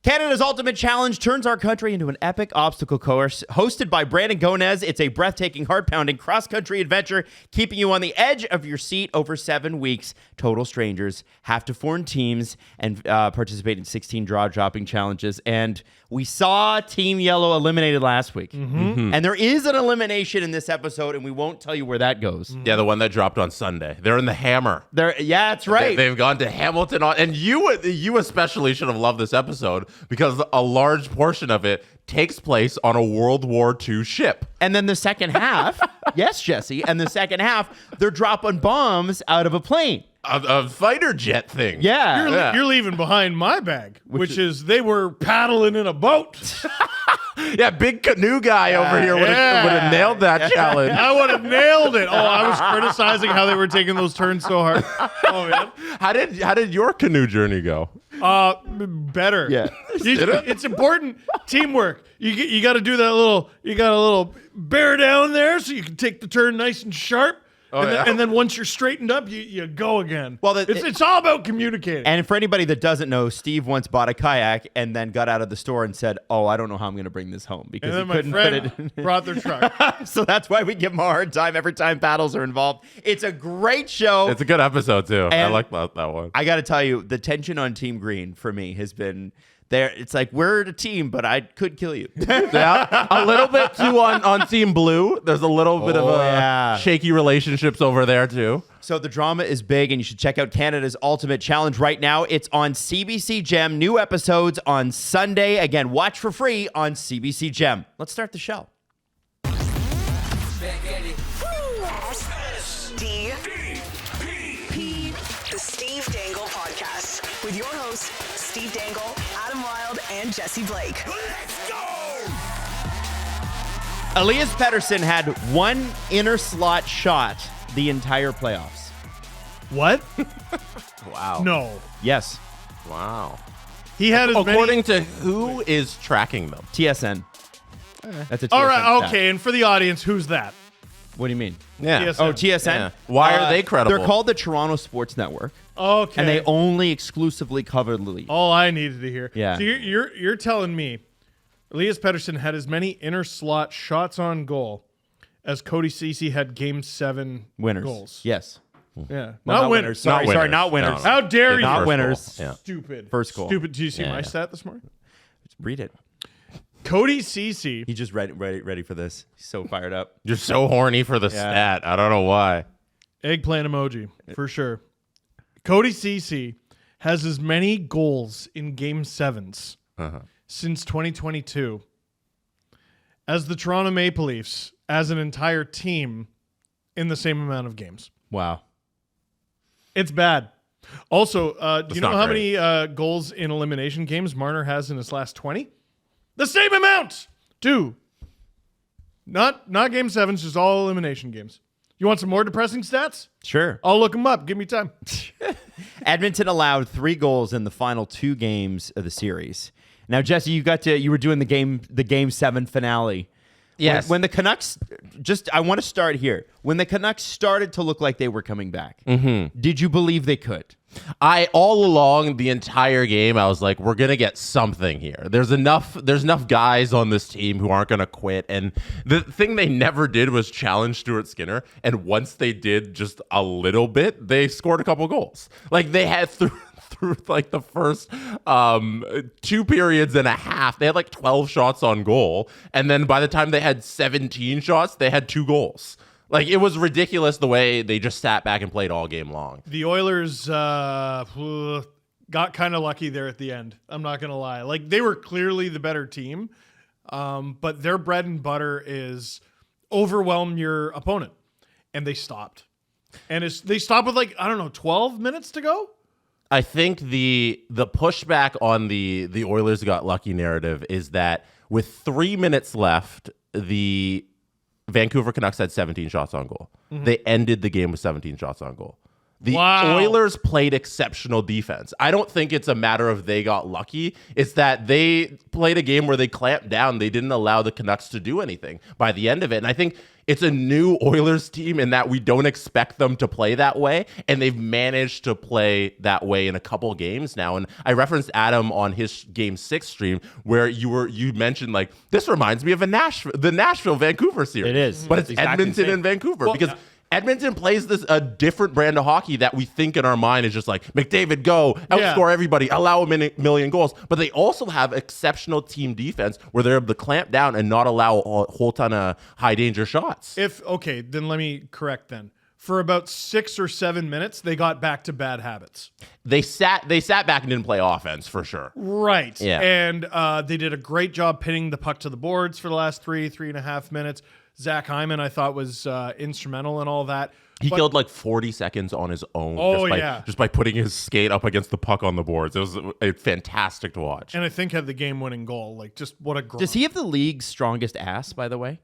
Canada's Ultimate Challenge turns our country into an epic obstacle course. Hosted by Brandon Gonez, it's a breathtaking, heart-pounding cross-country adventure, keeping you on the edge of your seat over 7 weeks. Total strangers have to form teams and participate in 16 draw-dropping challenges. And we saw Team Yellow eliminated last week. And there is an elimination in this episode, and we won't tell you where that goes. Yeah, the one that dropped on Sunday. They're in the Hammer. Yeah, that's right. They've gone to Hamilton. And you especially should have loved this episode because a large portion of it takes place on a World War II ship. And then the second half, yes, Jesse, and the second half, they're dropping bombs out of a plane. A fighter jet thing. Yeah. You're leaving behind my bag, which is they were paddling in a boat. Yeah, big canoe guy over here would have nailed that challenge. I would have nailed it. Oh, I was criticizing how they were taking those turns so hard. Oh, man. How did your canoe journey go? Better. Yeah. It's important. Teamwork. You got to do that little. You got a little bear down there so you can take the turn nice and sharp. And then once you're straightened up, you go again. Well, it's all about communicating. And for anybody that doesn't know, Steve once bought a kayak and then got out of the store and said, "Oh, I don't know how I'm going to bring this home," because and then he my couldn't friend fit it. brought their truck. So that's why we give him a hard time every time paddles are involved. It's a great show. It's a good episode too. I And like that one. I got to tell you, the tension on Team Green for me has been there. It's like, we're a team, but I could kill you. Yeah, a little bit too on Team Blue. There's a little bit of shaky relationships over there too. So the drama is big, and you should check out Canada's Ultimate Challenge right now. It's on CBC Gem. New episodes on Sunday. Again, watch for free on CBC Gem. Let's start the show. SDP, the Steve Dangle Podcast, with your hosts, Steve Dangle, Adam Wilde, and Jesse Blake. Let's go! Elias Pettersson had one inner slot shot the entire playoffs. What? Wow. No. Yes. Wow. He had as According many. to who is tracking them? TSN. That's a TSN. All right. stat. Okay. And for the audience, who's that? What do you mean? Yeah. TSN. Oh, TSN. Yeah. Why are they credible? They're called the Toronto Sports Network, Okay. and they only exclusively cover the league. All I needed to hear. Yeah. So you're telling me, Elias Pettersson had as many inner slot shots on goal as Cody Ceci had Game 7 Winners. goals. Yes. Yeah. Well, not winners. Sorry, Not not winners. winners. No, How dare you? Not First winners. goal. Yeah. Stupid. First goal. Stupid. Did you see my Yeah. stat this morning? Read it. Cody Ceci. He just ready for this. He's so fired up. You're so horny for the stat. I don't know why. Eggplant emoji, for sure. Cody Ceci has as many goals in Game 7s since 2022 as the Toronto Maple Leafs as an entire team in the same amount of games. Wow. It's bad. Also, do you know not how great. many goals in elimination games Marner has in his last 20? The same amount! 2. Not Game 7s, just all elimination games. You want some more depressing stats? Sure. I'll look them up. Give me time. Edmonton allowed 3 goals in the final 2 games of the series. Now, Jesse, you were doing the game 7 finale. Yes. When the Canucks, I want to start here. When the Canucks started to look like they were coming back, did you believe they could? All along the entire game, I was like, we're going to get something here. There's enough guys on this team who aren't going to quit. And the thing they never did was challenge Stuart Skinner. And once they did just a little bit, they scored a couple goals. Like they had through like the first 2 periods and a half, they had like 12 shots on goal. And then by the time they had 17 shots, they had 2 goals. Like, it was ridiculous the way they just sat back and played all game long. The Oilers got kind of lucky there at the end. I'm not going to lie. Like, they were clearly the better team, but their bread and butter is overwhelm your opponent. And they stopped. And they stopped with, 12 minutes to go? I think the pushback on the Oilers got lucky narrative is that with 3 minutes left, the Vancouver Canucks had 17 shots on goal. They ended the game with 17 shots on goal. The Wow. Oilers played exceptional defense. I don't think it's a matter of they got lucky. It's that they played a game where they clamped down. They didn't allow the Canucks to do anything by the end of it. And I think it's a new Oilers team in that we don't expect them to play that way. And they've managed to play that way in a couple games now. And I referenced Adam on his Game 6 stream where you mentioned, like, this reminds me of the Nashville-Vancouver series. It is. But it's exactly Edmonton and Vancouver because Edmonton plays a different brand of hockey that we think in our mind is just like, McDavid, go, outscore everybody, allow a million goals. But they also have exceptional team defense where they're able to clamp down and not allow a whole ton of high danger shots. Then let me correct then. For about 6 or 7 minutes, they got back to bad habits. They sat back and didn't play offense for sure. Right. Yeah. And they did a great job pinning the puck to the boards for the last 3.5 minutes. Zach Hyman, I thought, was instrumental in all that. He killed like 40 seconds on his own just by putting his skate up against the puck on the boards. It was fantastic to watch. And I think had the game-winning goal. Like, just what a goal. Does he have the league's strongest ass, by the way?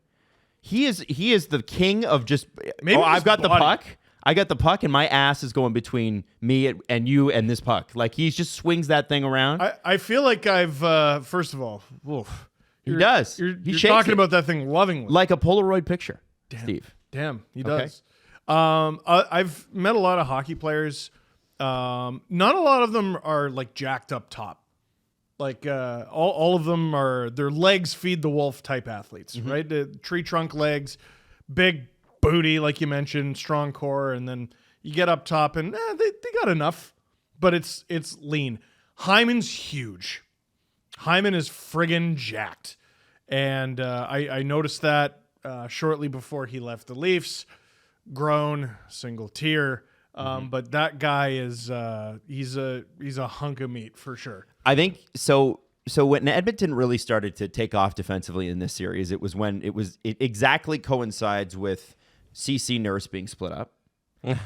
He is the king of just, I've got the puck. I got the puck, and my ass is going between me and you and this puck. Like, he just swings that thing around. I feel like I've, first of all, he does. You're shakes talking it about that thing lovingly. like a Polaroid picture, Steve. Damn, he Okay. does. I've met a lot of hockey players. Not a lot of them are like jacked up top. Like all of them are, their legs feed the wolf type athletes, right? The tree trunk legs, big booty, like you mentioned, strong core, and then you get up top and they got enough, but it's lean. Hyman's huge. Hyman is friggin' jacked. And I noticed that shortly before he left the Leafs. Grown, single tier. But that guy is he's a hunk of meat for sure. I think so. So when Edmonton really started to take off defensively in this series, it was when it exactly coincides with CC Nurse being split up,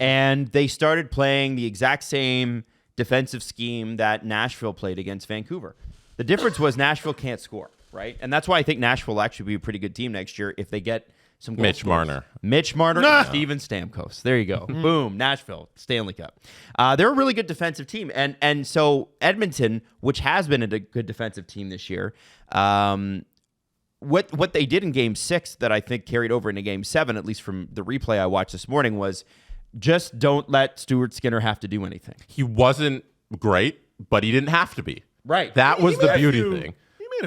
and they started playing the exact same defensive scheme that Nashville played against Vancouver. The difference was Nashville can't score, right? And that's why I think Nashville will actually be a pretty good team next year if they get some goals. Mitch Marner, and Steven Stamkos. There you go. Boom, Nashville, Stanley Cup. They're a really good defensive team. And so Edmonton, which has been a good defensive team this year, what they did in Game 6 that I think carried over into Game 7, at least from the replay I watched this morning, was just don't let Stuart Skinner have to do anything. He wasn't great, but he didn't have to be. Right. That was the beauty thing.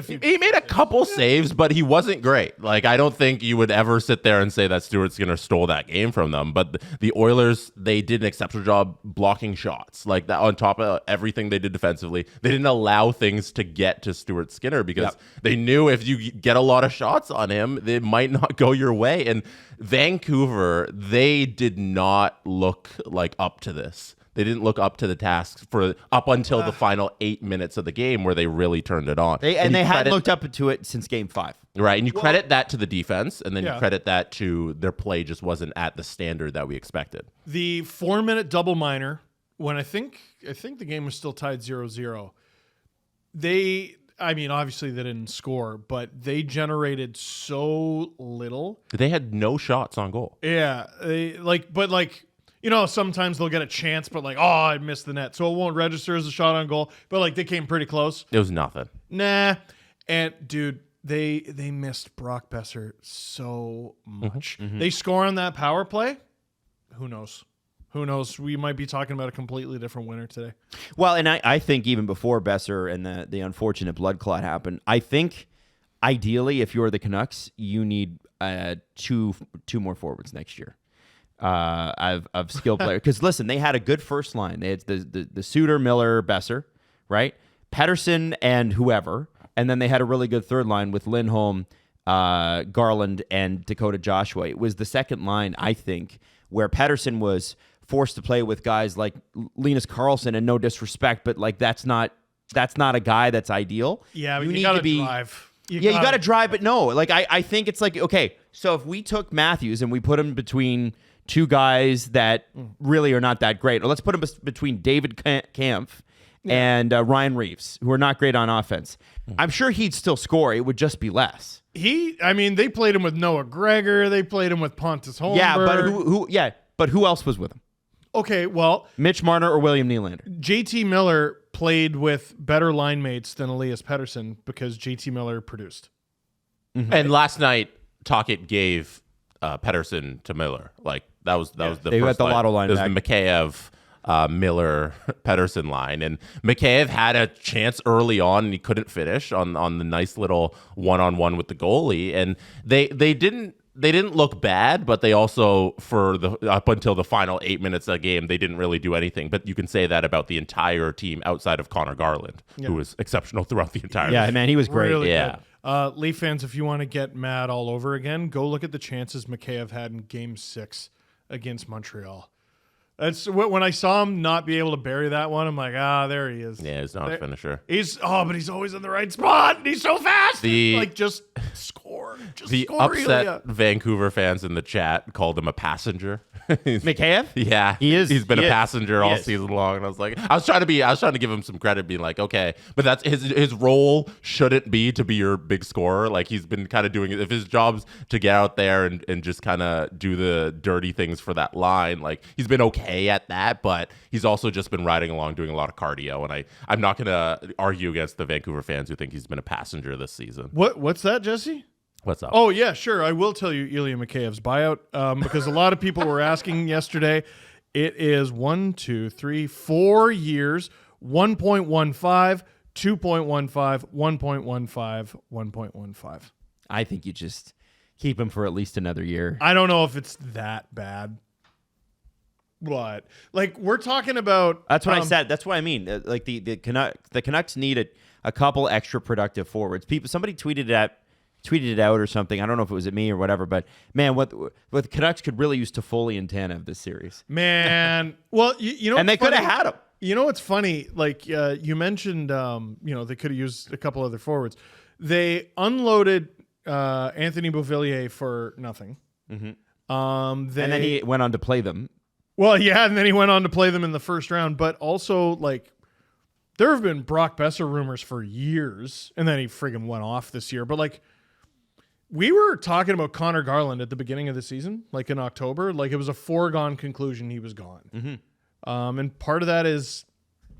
He made a couple saves, but he wasn't great. Like, I don't think you would ever sit there and say that Stuart Skinner stole that game from them. But the Oilers, they did an exceptional job blocking shots. Like, that on top of everything they did defensively. They didn't allow things to get to Stuart Skinner because they knew if you get a lot of shots on him, they might not go your way. And Vancouver, they did not look like up to this. They didn't look up to the task for up until the final 8 minutes of the game where they really turned it on. They hadn't looked up to it since Game 5. Right, and you credit that to the defense, and then you credit that to their play just wasn't at the standard that we expected. The 4-minute double minor, when I think the game was still tied 0-0, obviously they didn't score, but they generated so little. They had no shots on goal. Yeah, sometimes they'll get a chance, but I missed the net, so it won't register as a shot on goal. But they came pretty close. It was nothing. Nah, and dude, they missed Brock Besser so much. They score on that power play. Who knows? We might be talking about a completely different winner today. Well, and I think even before Besser and the unfortunate blood clot happened, I think ideally, if you're the Canucks, you need two more forwards next year. Of skill players, because listen, they had a good first line. They had the Suter, Miller, Besser, right? Pettersson and whoever, and then they had a really good third line with Lindholm, Garland, and Dakota Joshua. It was the second line, I think, where Pettersson was forced to play with guys like Linus Karlsson, and no disrespect, but that's not a guy that's ideal. Yeah, but you gotta drive. You got to drive, but no. I think it's okay, so if we took Matthews and we put him between two guys that really are not that great, or let's put him between David Kampf and Ryan Reeves, who are not great on offense, I'm sure he'd still score. It would just be less. They played him with Noah Gregor. They played him with Pontus Holmberg. Yeah, but who else was with him? Okay, well, Mitch Marner or William Nylander? JT Miller played with better line mates than Elias Pettersson because JT Miller produced. And last night, Tocchet gave Pettersson to Miller. Like that was the They first got the Lotto line It was back. the Mikheyev, Miller, Pettersson line, and Mikheyev had a chance early on and he couldn't finish on the nice little 1-on-1 with the goalie. And they didn't look bad, but they also up until the final 8 minutes of the game, they didn't really do anything. But you can say that about the entire team outside of Connor Garland, who was exceptional throughout the entire. Yeah, man, he was great. Really Yeah. good. Leaf fans, if you want to get mad all over again, go look at the chances Mikheyev had in Game 6 against Montreal. That's when I saw him not be able to bury that one. I'm like, there he is. Yeah, he's not a finisher. But he's always in the right spot. And he's so fast. The just score. Just the score, upset Ilya. Vancouver fans in the chat called him a passenger. Mikheyev? Yeah, He is. He's been He a is. passenger He all is. season long, and I was trying to give him some credit, being like, okay, but that's his role shouldn't be to be your big scorer. Like he's been kind of doing it. If his job's to get out there and just kind of do the dirty things for that line, like he's been okay at that, but he's also just been riding along, doing a lot of cardio. And I'm not gonna argue against the Vancouver fans who think he's been a passenger this season. What's that, Jesse? What's up? Oh, yeah, sure. I will tell you Ilya Mikheyev's buyout because a lot of people were asking yesterday. It is 1, 2, 3, 4 years, 1.15, 2.15, 1.15, 1.15. I think you just keep him for at least another year. I don't know if it's that bad. But, like, we're talking about... That's what I said. That's what I mean. Like the Canucks need a couple extra productive forwards. Somebody tweeted it out or something. I don't know if it was at me or whatever, but man, what the Canucks could really use Toffoli and Tanev this series. Man, well, you know, And they could have had him. You know what's funny? Like you mentioned, they could have used a couple other forwards. They unloaded Anthony Beauvillier for nothing. And then he went on to play them. Well, yeah, and then he went on to play them in the first round. But also, like, there have been Brock Besser rumors for years, and then he friggin' went off this year. But like, we were talking about Connor Garland at the beginning of the season, like in October. Like, it was a foregone conclusion he was gone. And part of that is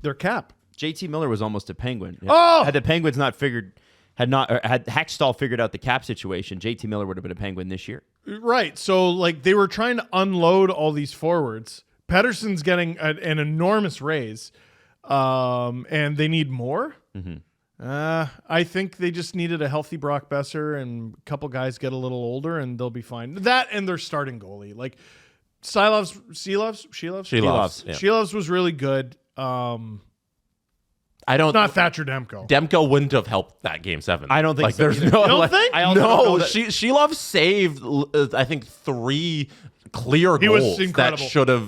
their cap. JT Miller was almost a Penguin. Oh! Had the Penguins had Hextall figured out the cap situation, JT Miller would have been a Penguin this year. Right. So, like, they were trying to unload all these forwards. Pettersson's getting an enormous raise, and they need more. I think they just needed a healthy Brock Besser and a couple guys get a little older, and they'll be fine. That and their starting goalie. Like, Shelov's was really good. Not Thatcher Demko. Demko wouldn't have helped that Game 7. I don't think like, so there's either. no, You don't like, think? I also don't know no. that- Shelov saved, I think, 3 clear He was goals that incredible.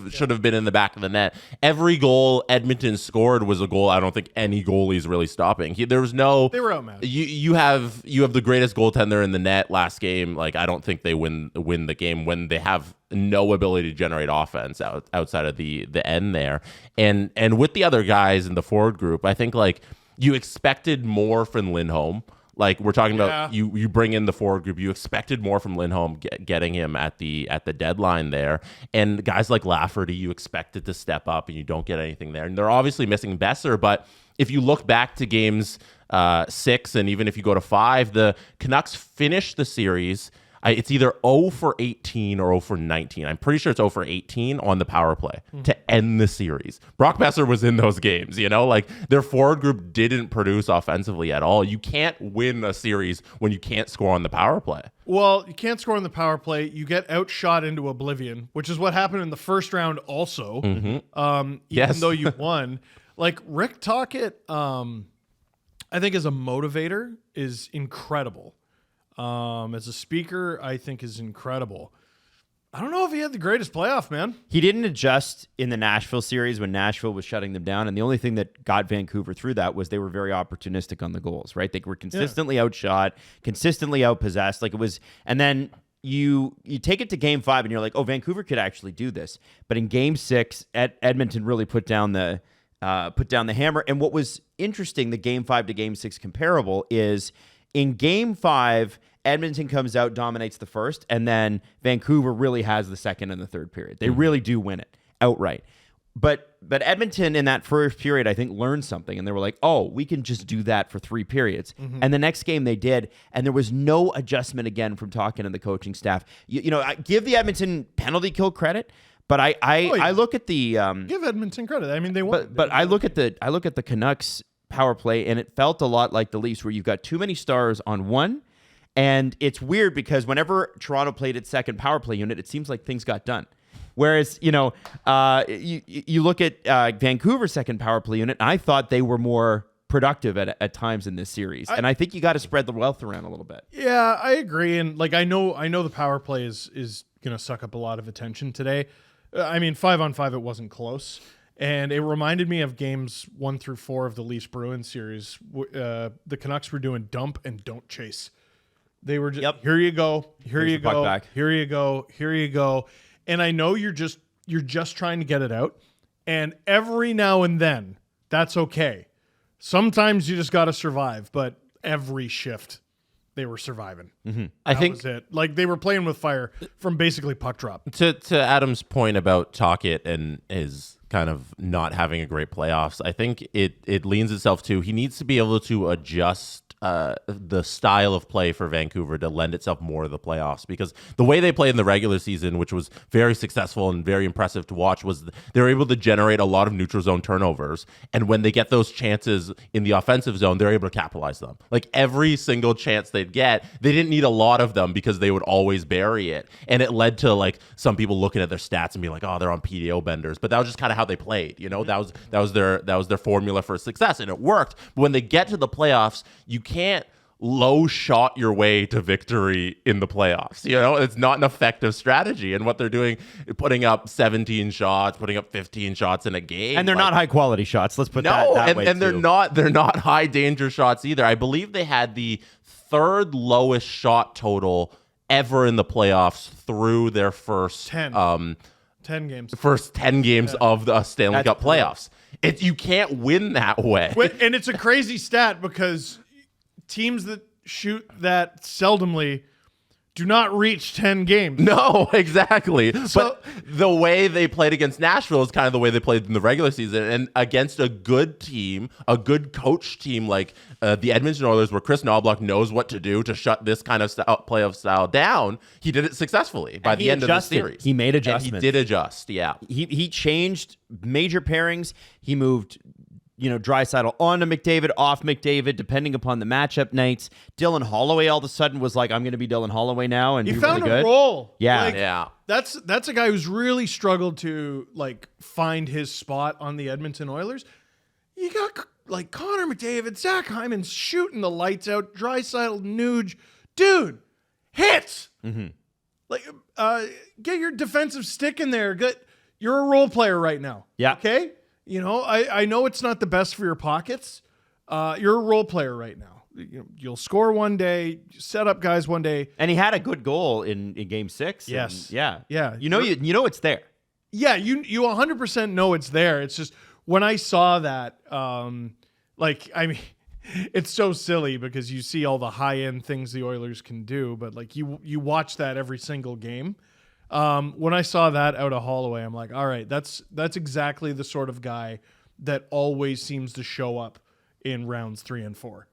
should have been in the back of the net. Every goal Edmonton scored was a goal I don't think any goalie's really stopping. There was no. They were outmatched. You have the greatest goaltender in the net last game. Like, I don't think they win the game when they have no ability to generate offense outside of the end there. And with the other guys in the forward group, I think like you expected more from Lindholm. Like, we're talking about you bring in the forward group. You expected more from Lindholm, getting him at the deadline there. And guys like Lafferty, you expected to step up, and you don't get anything there. And they're obviously missing Besser. But if you look back to games 6, and even if you go to 5, the Canucks finished the series. It's either 0 for 18 or 0 for 19. I'm pretty sure it's 0 for 18 on the power play to end the series. Brock Besser was in those games, like their forward group didn't produce offensively at all. You can't win a series when you can't score on the power play. Well, you can't score on the power play. You get outshot into oblivion, which is what happened in the first round also, even though you won. Like, Rick Tocchet, I think as a motivator is incredible. As a speaker, I think is incredible. I don't know if he had the greatest playoff, man. He didn't adjust in the Nashville series when Nashville was shutting them down, and the only thing that got Vancouver through that was they were very opportunistic on the goals, right? They were consistently outshot, consistently outpossessed. Like, it was, and then you take it to Game 5, and you're like, oh, Vancouver could actually do this. But in Game 6, Edmonton really put down the hammer. And what was interesting, the Game 5 to Game 6 comparable is, in Game 5, Edmonton comes out, dominates the first, and then Vancouver really has the second and the third period. They really do win it. outright. But Edmonton in that first period, I think, learned something, and they were like, "Oh, we can just do that for 3 periods." And the next game they did, and there was no adjustment again from talking to the coaching staff. I give the Edmonton penalty kill credit, but I look at the Give Edmonton credit. I mean, they won. but I look at the Canucks power play, and it felt a lot like the Leafs, where you've got too many stars on one, and it's weird because whenever Toronto played its second power play unit, it seems like things got done. Whereas, you look at Vancouver's second power play unit, and I thought they were more productive at times in this series. And I think you got to spread the wealth around a little bit. Yeah, I agree. And I know the power play is going to suck up a lot of attention today. I mean, 5-on-5, it wasn't close. And it reminded me of games 1 through 4 of the Leafs Bruins series. The Canucks were doing dump and don't chase. They were just, here you go, here you go, here you go, here you go. And I know you're just trying to get it out. And every now and then, that's okay. Sometimes you just got to survive. But every shift, they were surviving. I think was it. Like, they were playing with fire from basically puck drop. to Adam's point about Tocchet and his kind of not having a great playoffs, I think it leans itself to he needs to be able to adjust the style of play for Vancouver to lend itself more to the playoffs, because the way they played in the regular season, which was very successful and very impressive to watch, was they were able to generate a lot of neutral zone turnovers, and when they get those chances in the offensive zone, they're able to capitalize them. Like every single chance they'd get, they didn't need a lot of them because they would always bury it, and it led to like some people looking at their stats and being like, oh, they're on PDO benders, but that was just kind of how they played. That was their formula for success, and it worked. But when they get to the playoffs, you can't low shot your way to victory in the playoffs. It's not an effective strategy. And what they're doing, putting up 17 shots, putting up 15 shots in a game, and they're not high quality shots. Let's put that way. And they're not high danger shots either. I believe they had the 3rd lowest shot total ever in the playoffs through their first 10 games. First 10 games of the Stanley Cup playoffs. You can't win that way. And it's a crazy stat because teams that shoot that seldomly do not reach 10 games. No, exactly. So, but the way they played against Nashville is kind of the way they played in the regular season. And against a good team, a good coach team like the Edmonton Oilers, where Chris Knobloch knows what to do to shut this kind of playoff style down, he did it successfully by the end of the series. He made adjustments. And he did adjust, yeah. He changed major pairings. He moved Draisaitl onto McDavid, off McDavid, depending upon the matchup nights. Dylan Holloway all of a sudden was like, I'm going to be Dylan Holloway now, and he be found really good. a role. Yeah. Yeah. That's a guy who's really struggled to find his spot on the Edmonton Oilers. You got Connor McDavid, Zach Hyman shooting the lights out, Draisaitl, Nuge. Dude, hits. Get your defensive stick in there. You're a role player right now. Yeah. Okay? I know it's not the best for your pockets. You're a role player right now. You'll score one day, set up guys one day. And he had a good goal in Game 6. Yes. Yeah. You know it's there. Yeah, you 100% know it's there. It's just when I saw that, it's so silly because you see all the high-end things the Oilers can do, but you watch that every single game. When I saw that out of Holloway, I'm like, all right, that's exactly the sort of guy that always seems to show up in rounds 3 and 4,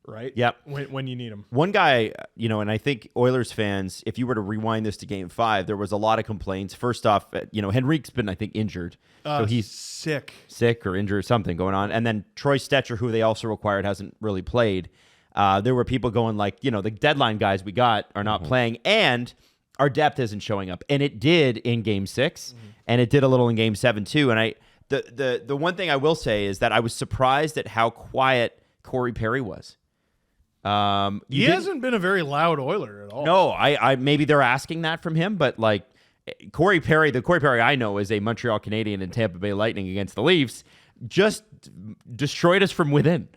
right? Yep. When you need him. One guy, and I think Oilers fans, if you were to rewind this to Game 5, there was a lot of complaints. First off, Henrique's been, I think, injured. So he's sick or injured or something going on. And then Troy Stetcher, who they also required, hasn't really played. There were people going the deadline guys we got are not playing, and our depth isn't showing up. And it did in Game 6, and it did a little in Game 7 too. And the one thing I will say is that I was surprised at how quiet Corey Perry was. He hasn't been a very loud Oiler at all. No, I maybe they're asking that from him, but Corey Perry, the Corey Perry I know is a Montreal Canadian and Tampa Bay Lightning against the Leafs, just destroyed us from within.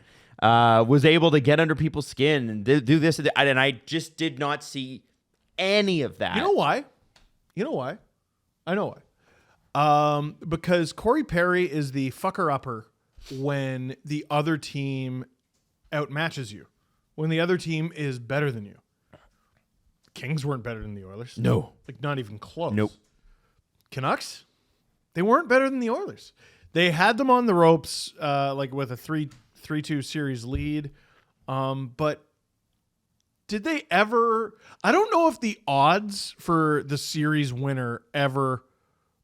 Was able to get under people's skin and do this, and I just did not see any of that. You know why? I know why. Because Corey Perry is the fucker-upper when the other team outmatches you, when the other team is better than you. Kings weren't better than the Oilers. No. Not even close. Nope. Canucks? they weren't better than the Oilers. They had them on the ropes, like with a 3-2 series lead. But did they ever? I don't know if the odds for the series winner ever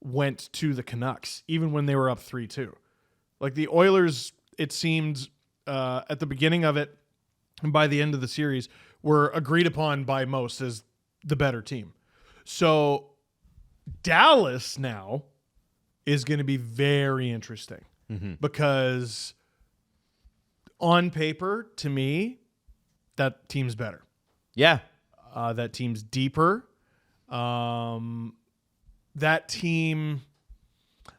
went to the Canucks, even when they were up 3-2. Like the Oilers, it seemed at the beginning of it and by the end of the series were agreed upon by most as the better team. So Dallas now is going to be very interesting because on paper, to me, that team's better. Yeah. That team's deeper. That team,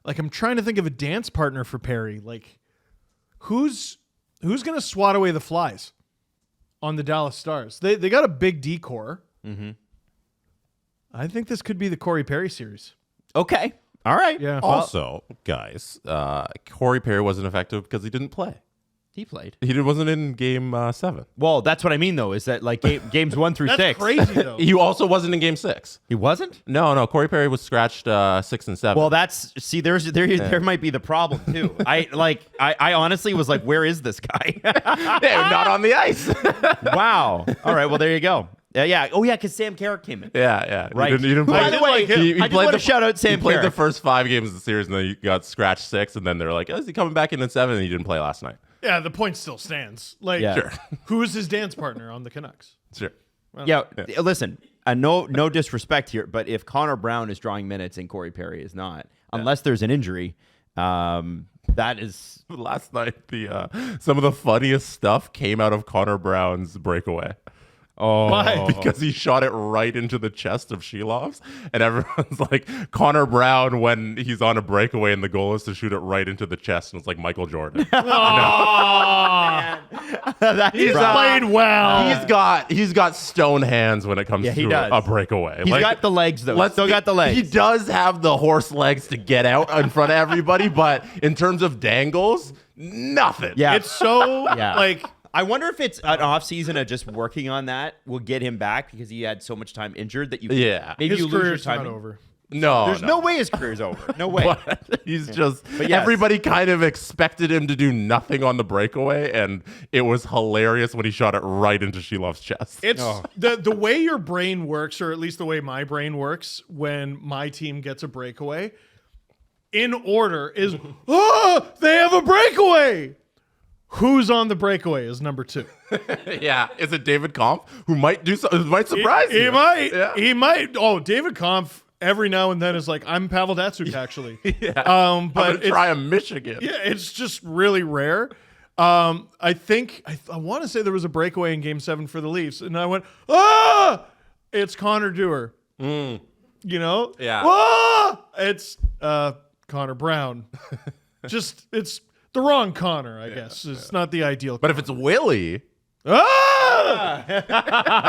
like I'm trying to think of a dance partner for Perry. Like who's going to swat away the flies on the Dallas Stars? They got a big D-core. I think this could be the Corey Perry series. Okay. All right. Yeah. Also, guys, Corey Perry wasn't effective because he didn't play. He played. He wasn't in game 7. Well, that's what I mean, though, is that like games 1 through That's 6. crazy though. He also wasn't in game 6. He wasn't? No. Corey Perry was scratched 6 and 7. Well, there might be the problem too. I honestly was like, where is this guy? They're not on the ice. Wow. All right. Well, there you go. Yeah. Oh, yeah, because Sam Carrick came in. Yeah. Right. He didn't By play. the way, He I just played want to shout out Sam He played Carrick. the first 5 games of the series, and then he got scratched 6, and then they're like, oh, is he coming back in 7? And he didn't play last night. Yeah, the point still stands. Like, Yeah. Sure. who is his dance partner on the Canucks? Sure. Yeah. Listen, no disrespect here, but if Connor Brown is drawing minutes and Corey Perry is not, unless there's an injury, that is... Last night, some of the funniest stuff came out of Connor Brown's breakaway. Oh. Why? Because he shot it right into the chest of Shilov's, and everyone's like, Connor Brown, when he's on a breakaway and the goal is to shoot it right into the chest, and it's like Michael Jordan. He's played well. He's got stone hands when it comes he to does. a breakaway. He's got the legs, though. Still got the legs. He does have the horse legs to get out in front of everybody, but in terms of dangles, nothing. Yeah. It's so like I wonder if it's an off season of just working on that will get him back because he had so much time injured that maybe his you lose your career's time. not over. No, There's no way his career's over. No way. But he's just But yes. everybody kind of expected him to do nothing on the breakaway, and it was hilarious when he shot it right into Shilov's chest. It's the way your brain works, or at least the way my brain works when my team gets a breakaway. In order is, they have a breakaway. Who's on the breakaway is number 2. Yeah, is it David Kampf who might do something? Might surprise you? He might. Yeah. He might. Oh, David Kampf every now and then is like, I'm Pavel Datsyuk actually. But But I'm gonna it's, try a Michigan. yeah, it's just really rare. I think I want to say there was a breakaway in Game 7 for the Leafs, and I went, it's Connor Dewar. You know, Yeah. it's Connor Brown. Just it's the wrong Connor, I guess. It's not the ideal. But if it's Willie,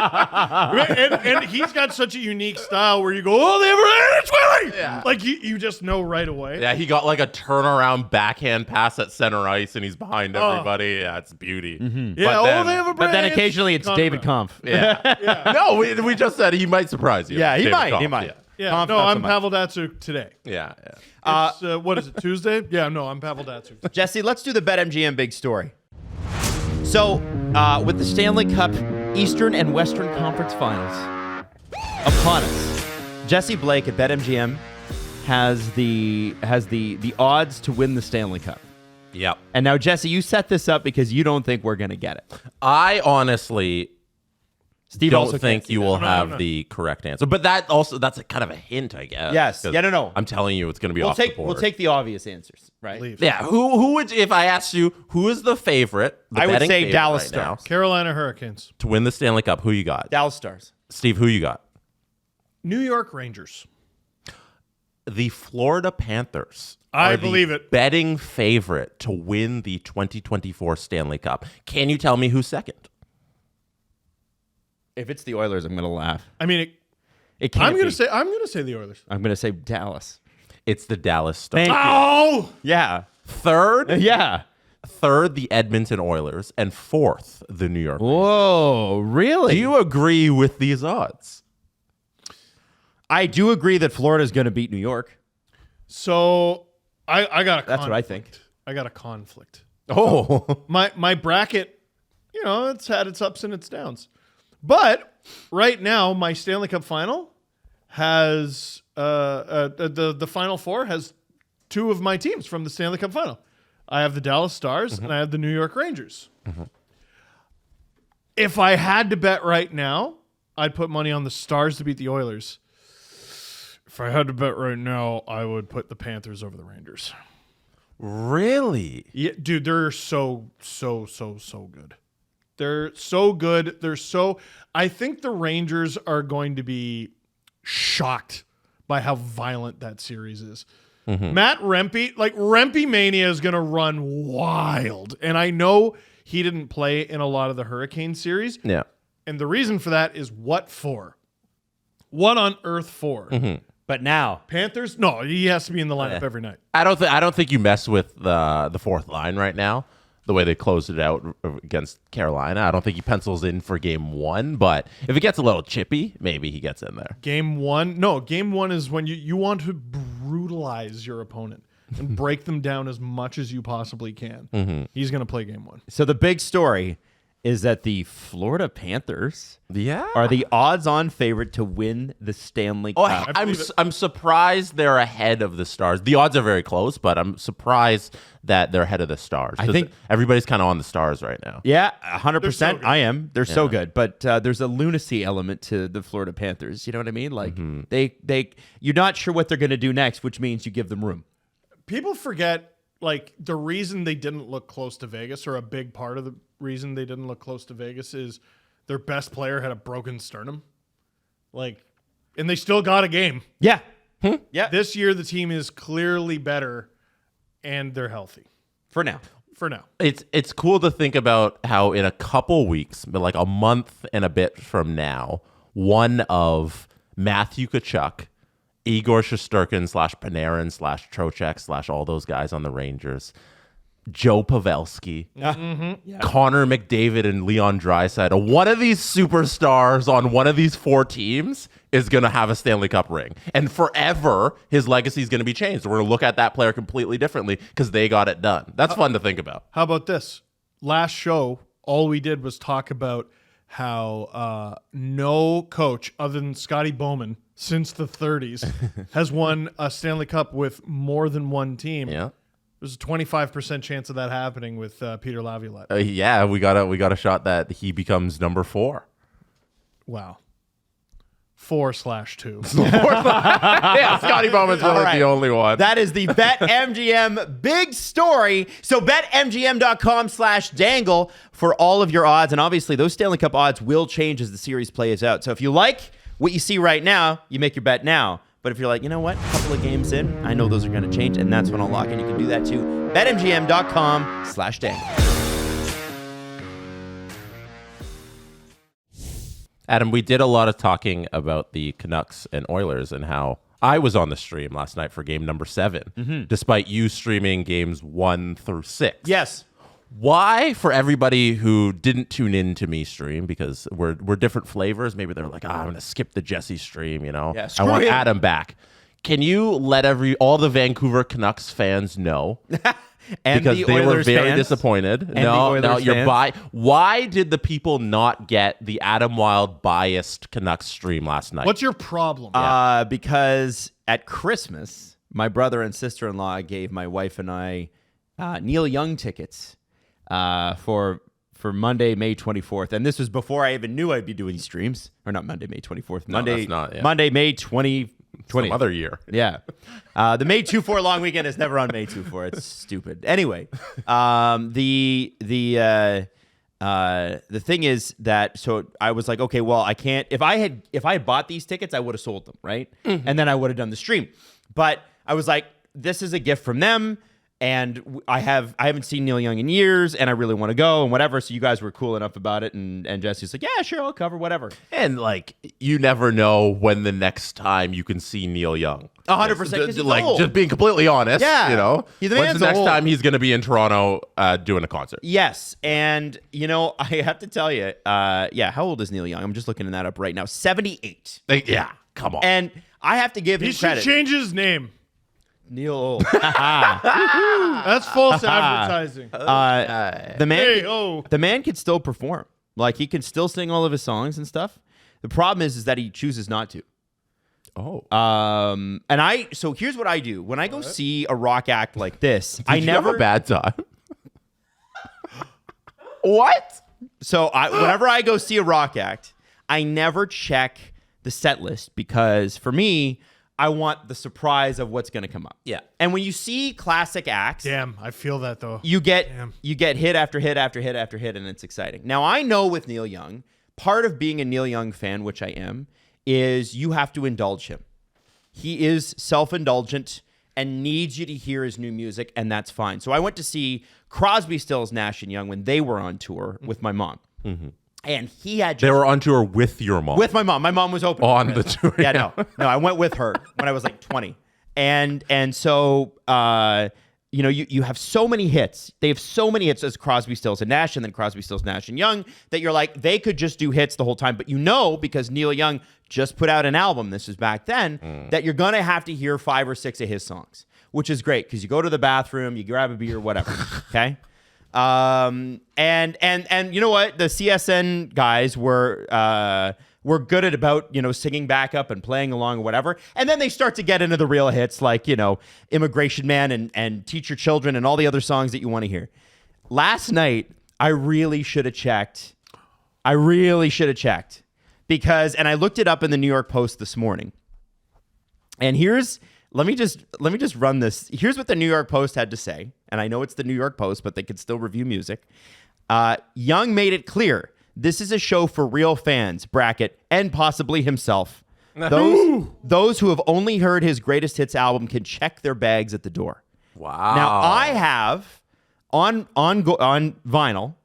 and he's got such a unique style where you go, it's Willie! Yeah. Like you just know right away. yeah, he got like a turnaround backhand pass at center ice, and he's behind everybody. Yeah, it's beauty. Yeah, But they have a But then break. occasionally it's Connor David Brown. Kampf. Yeah. No, we just said he might surprise you. Yeah, he David might. Kampf, He might. Yeah, Kampf, no, not so I'm much. Pavel Datsyuk today. Yeah. It's, what is it, Tuesday? Yeah, no, I'm Pavel Datsyuk. Jesse, let's do the BetMGM big story. So, with the Stanley Cup Eastern and Western Conference Finals upon us, Jesse Blake at BetMGM has the odds to win the Stanley Cup. Yep. And now, Jesse, you set this up because you don't think we're going to get it. I honestly Steve don't also think can't you see will that. have the correct answer. But that's a kind of a hint, I guess. Yes. 'Cause Yeah, no. I'm telling you, it's going to be We'll off the take board. the obvious answers, right? Leafs. Yeah. Who would, if I asked you, who is the favorite? The I would betting say favorite Dallas right now Stars. Carolina Hurricanes. to win the Stanley Cup. Who you got? Dallas Stars. Steve, who you got? New York Rangers. The Florida Panthers. I are believe the it. Betting favorite to win the 2024 Stanley Cup. Can you tell me who's second? If it's the Oilers, I'm going to laugh. I mean, It can't I'm be. gonna say the Oilers. I'm going to say Dallas. It's the Dallas Stars. Thank you. Oh, Yeah. Third, Yeah. the Edmonton Oilers, and fourth, the New York Rangers. Whoa, really? Do you agree with these odds? I do agree that Florida's going to beat New York. So I got a That's what I think. I got a conflict. Oh, My bracket, it's had its ups and its downs. But right now, my Stanley Cup final has the Final Four has two of my teams from the Stanley Cup final. I have the Dallas Stars and I have the New York Rangers. If I had to bet right now, I'd put money on the Stars to beat the Oilers. If I had to bet right now, I would put the Panthers over the Rangers. really? Yeah, dude, they're so good. They're so good. I think the Rangers are going to be shocked by how violent that series is. Matt Rempe Mania is going to run wild. And I know he didn't play in a lot of the Hurricane series. Yeah. And the reason for that is what for? What on earth for? But now, Panthers? No, he has to be in the lineup every night. I don't think you mess with the fourth line right now. The way they closed it out against Carolina, I don't think he pencils in for game one. But if it gets a little chippy, maybe he gets in there. Game one is when you want to brutalize your opponent and break them down as much as you possibly can. He's going to play game one. so the big story is that the Florida Panthers Yeah. are the odds-on favorite to win the Stanley Oh, Cup. I'm surprised they're ahead of the Stars. The odds are very close, but I'm surprised that they're ahead of the Stars. I think everybody's kind of on the Stars right now. Yeah, 100%. They're so good. I am. They're so good, but there's a lunacy element to the Florida Panthers. You know what I mean? Like you're not sure what they're going to do next, which means you give them room. People forget, like, the reason they didn't look close to Vegas, or a big part of the reason they didn't look close to Vegas, is their best player had a broken sternum. Like, and they still got a game. Yeah. Yeah. This year, the team is clearly better, and they're healthy For now. for now. It's cool to think about how in a couple weeks, but like a month and a bit from now, one of Matthew Tkachuk, Igor Shesterkin / Panarin / Trocheck / all those guys on the Rangers, Joe Pavelski, Connor McDavid, and Leon Draisaitl. One of these superstars on one of these four teams is going to have a Stanley Cup ring. And forever, his legacy is going to be changed. We're going to look at that player completely differently because they got it done. That's fun to think about. How about this? Last show, all we did was talk about how no coach other than Scotty Bowman since the 30s has won a Stanley Cup with more than one team. Yeah. There's a 25% chance of that happening with Peter Laviolette. Yeah, we got a shot that he becomes number 4. Wow. 4/2. Yeah, Scotty Bowman's really All right. the only one. That is the BetMGM big story. So betmgm.com/dangle for all of your odds. And obviously, those Stanley Cup odds will change as the series plays out. So if you like what you see right now, you make your bet now. But if you're like, you know what, a couple of games in, I know those are going to change, and that's when I'll lock in. You can do that too. betmgm.com/dangle. Adam, we did a lot of talking about the Canucks and Oilers and how I was on the stream last night for game number 7, despite you streaming games 1 through 6. Yes. Why, for everybody who didn't tune in to me stream, because we're different flavors, maybe they're like, I'm going to skip the Jesse stream, you know? Yeah, I want screw him. Adam back. Can you let all the Vancouver Canucks fans know? And because the they were Oilers very fans. disappointed. And the No, Oilers you're fans. Why did the people not get the Adam Wild biased Canucks stream last night? What's your problem? Because at Christmas, my brother and sister-in-law gave my wife and I Neil Young tickets for Monday, May 24th. And this was before I even knew I'd be doing streams. Or not Monday, May 24th. No, that's not, yeah. Monday, May 20th. Some other year. Yeah. The May 2-4 long weekend is never on May 2-4. It's stupid. Anyway, the thing is that, so I was like, okay, well, I can't, if I had bought these tickets, I would have sold them, right? And then I would have done the stream. But I was like, this is a gift from them. And I haven't seen Neil Young in years, and I really want to go and whatever. So you guys were cool enough about it, and Jesse's like, yeah, sure, I'll cover whatever. And like, you never know when the next time you can see Neil Young. 100%, 'cause he's Like, old. just being completely honest. Yeah. You know, The when's man's the next old. time he's going to be in Toronto doing a concert? Yes, and I have to tell you, how old is Neil Young? I'm just looking that up right now. 78. Like, yeah, come on. And I have to give he him should credit. change his name. Neil. That's false advertising. The man. Hey, oh. The man can still perform. Like, he can still sing all of his songs and stuff. The problem is that he chooses not to. Oh. So here's what I do. When I go see a rock act like this, Did you have a bad time? What? So whenever I go see a rock act, I never check the set list because for me, I want the surprise of what's going to come up. Yeah. And when you see classic acts, Damn, I feel that though. you get hit after hit after hit after hit, and it's exciting. Now, I know with Neil Young, part of being a Neil Young fan, which I am, is you have to indulge him. He is self-indulgent and needs you to hear his new music, and that's fine. So I went to see Crosby, Stills, Nash & Young when they were on tour with my mom. Mm-hmm. And he had They were on tour with your mom. with my mom. My mom was open on the tour. Yeah, no, I went with her when I was like 20, and so you have so many hits. They have so many hits as Crosby, Stills, and Nash, and then Crosby, Stills, Nash & Young that you're like they could just do hits the whole time. But because Neil Young just put out an album. This was back then that you're gonna have to hear 5 or 6 of his songs, which is great because you go to the bathroom, you grab a beer, whatever. Okay. And you know what? The CSN guys were good at about, singing back up and playing along or whatever. And then they start to get into the real hits like, Immigration Man and Teach Your Children and all the other songs that you want to hear. Last night, I really should have checked because I looked it up in the New York Post this morning. And let me just run this. Here's what the New York Post had to say. And I know it's the New York Post, but they could still review music. Young made it clear this is a show for real fans, bracket, and possibly himself. Those who have only heard his greatest hits album can check their bags at the door. Wow. Now, I have on vinyl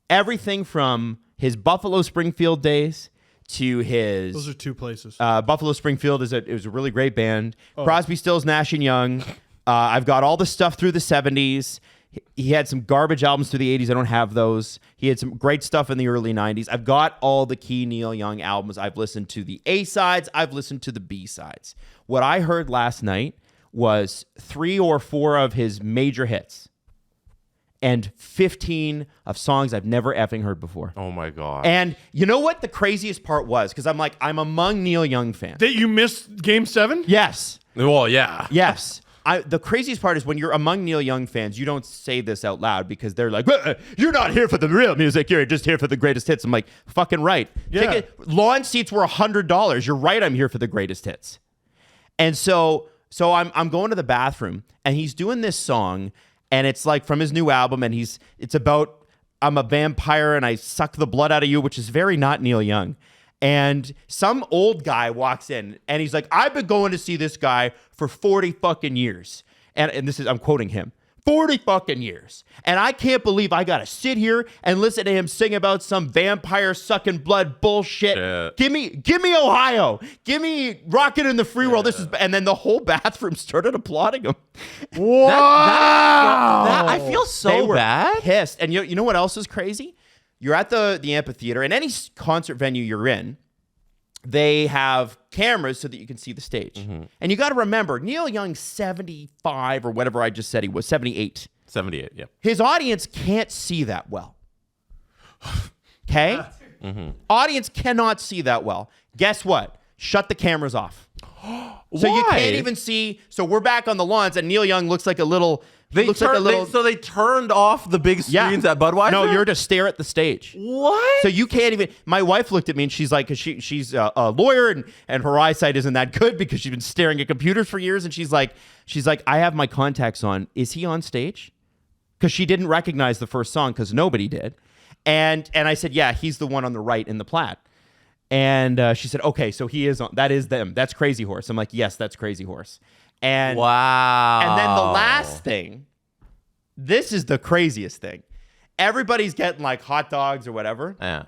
everything from his Buffalo Springfield days to his... Those are two places. Buffalo Springfield is a really great band. Crosby, Stills, Nash & Young. I've got all the stuff through the 70s. He had some garbage albums through the 80s. I don't have those. He had some great stuff in the early 90s. I've got all the key Neil Young albums. I've listened to the A-sides. I've listened to the B-sides. What I heard last night was 3 or 4 of his major hits and 15 of songs I've never effing heard before. Oh my God. And you know what the craziest part was? Because I'm among Neil Young fans. That you missed Game 7? Yes. Well, yeah. Yes. The craziest part is when you're among Neil Young fans, you don't say this out loud because they're like, you're not here for the real music. You're just here for the greatest hits. I'm like, fucking right. Yeah. Lawn seats were $100. You're right. I'm here for the greatest hits. And so I'm going to the bathroom and he's doing this song and it's like from his new album and it's about I'm a vampire and I suck the blood out of you, which is very not Neil Young. And some old guy walks in and he's like, I've been going to see this guy for 40 fucking years. And this is, I'm quoting him, 40 fucking years. And I can't believe I got to sit here and listen to him sing about some vampire sucking blood bullshit. Yeah. Give me Ohio. Give me Rockin' in the Free World. And then the whole bathroom started applauding him. Wow. I feel so They were bad. pissed. And you know what else is crazy? You're at the amphitheater, and any concert venue you're in, they have cameras so that you can see the stage. Mm-hmm. And you got to remember, Neil Young's 75 or whatever I just said he was, 78. 78, yeah. His audience can't see that well. Okay? Mm-hmm. Audience cannot see that well. Guess what? Shut the cameras off. So you can't even see. So we're back on the lawns, and Neil Young looks like a little... So they turned off the big screens at Budweiser? No, you're to stare at the stage. What? So you can't even... My wife looked at me and she's like, because she's a lawyer and her eyesight isn't that good because she's been staring at computers for years. And she's like, I have my contacts on. Is he on stage? Because she didn't recognize the first song because nobody did. And I said, yeah, he's the one on the right in the plaid. And she said, okay, so he is on. That is them. That's Crazy Horse. I'm like, yes, that's Crazy Horse. And wow. And then the last thing, this is the craziest thing. Everybody's getting like hot dogs or whatever. Yeah.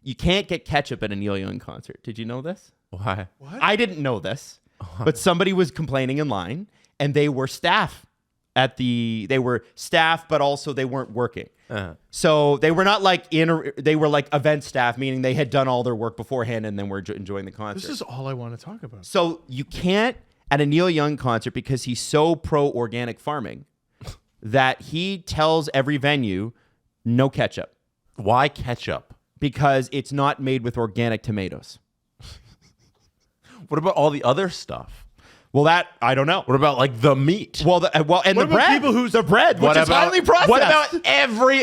You can't get ketchup at a Neil Young concert. Did you know this? Why? What? I didn't know this, but somebody was complaining in line, and they were staff they were staff, but also they weren't working. Uh-huh. So they were not like they were like event staff, meaning they had done all their work beforehand and then were enjoying the concert. This is all I want to talk about. So you can't at a Neil Young concert because he's so pro organic farming that he tells every venue no ketchup. Why ketchup? Because it's not made with organic tomatoes. What about all the other stuff? Well, that I don't know. What about like the meat? Well, and What the about bread. people who's the bread, which is highly processed. What about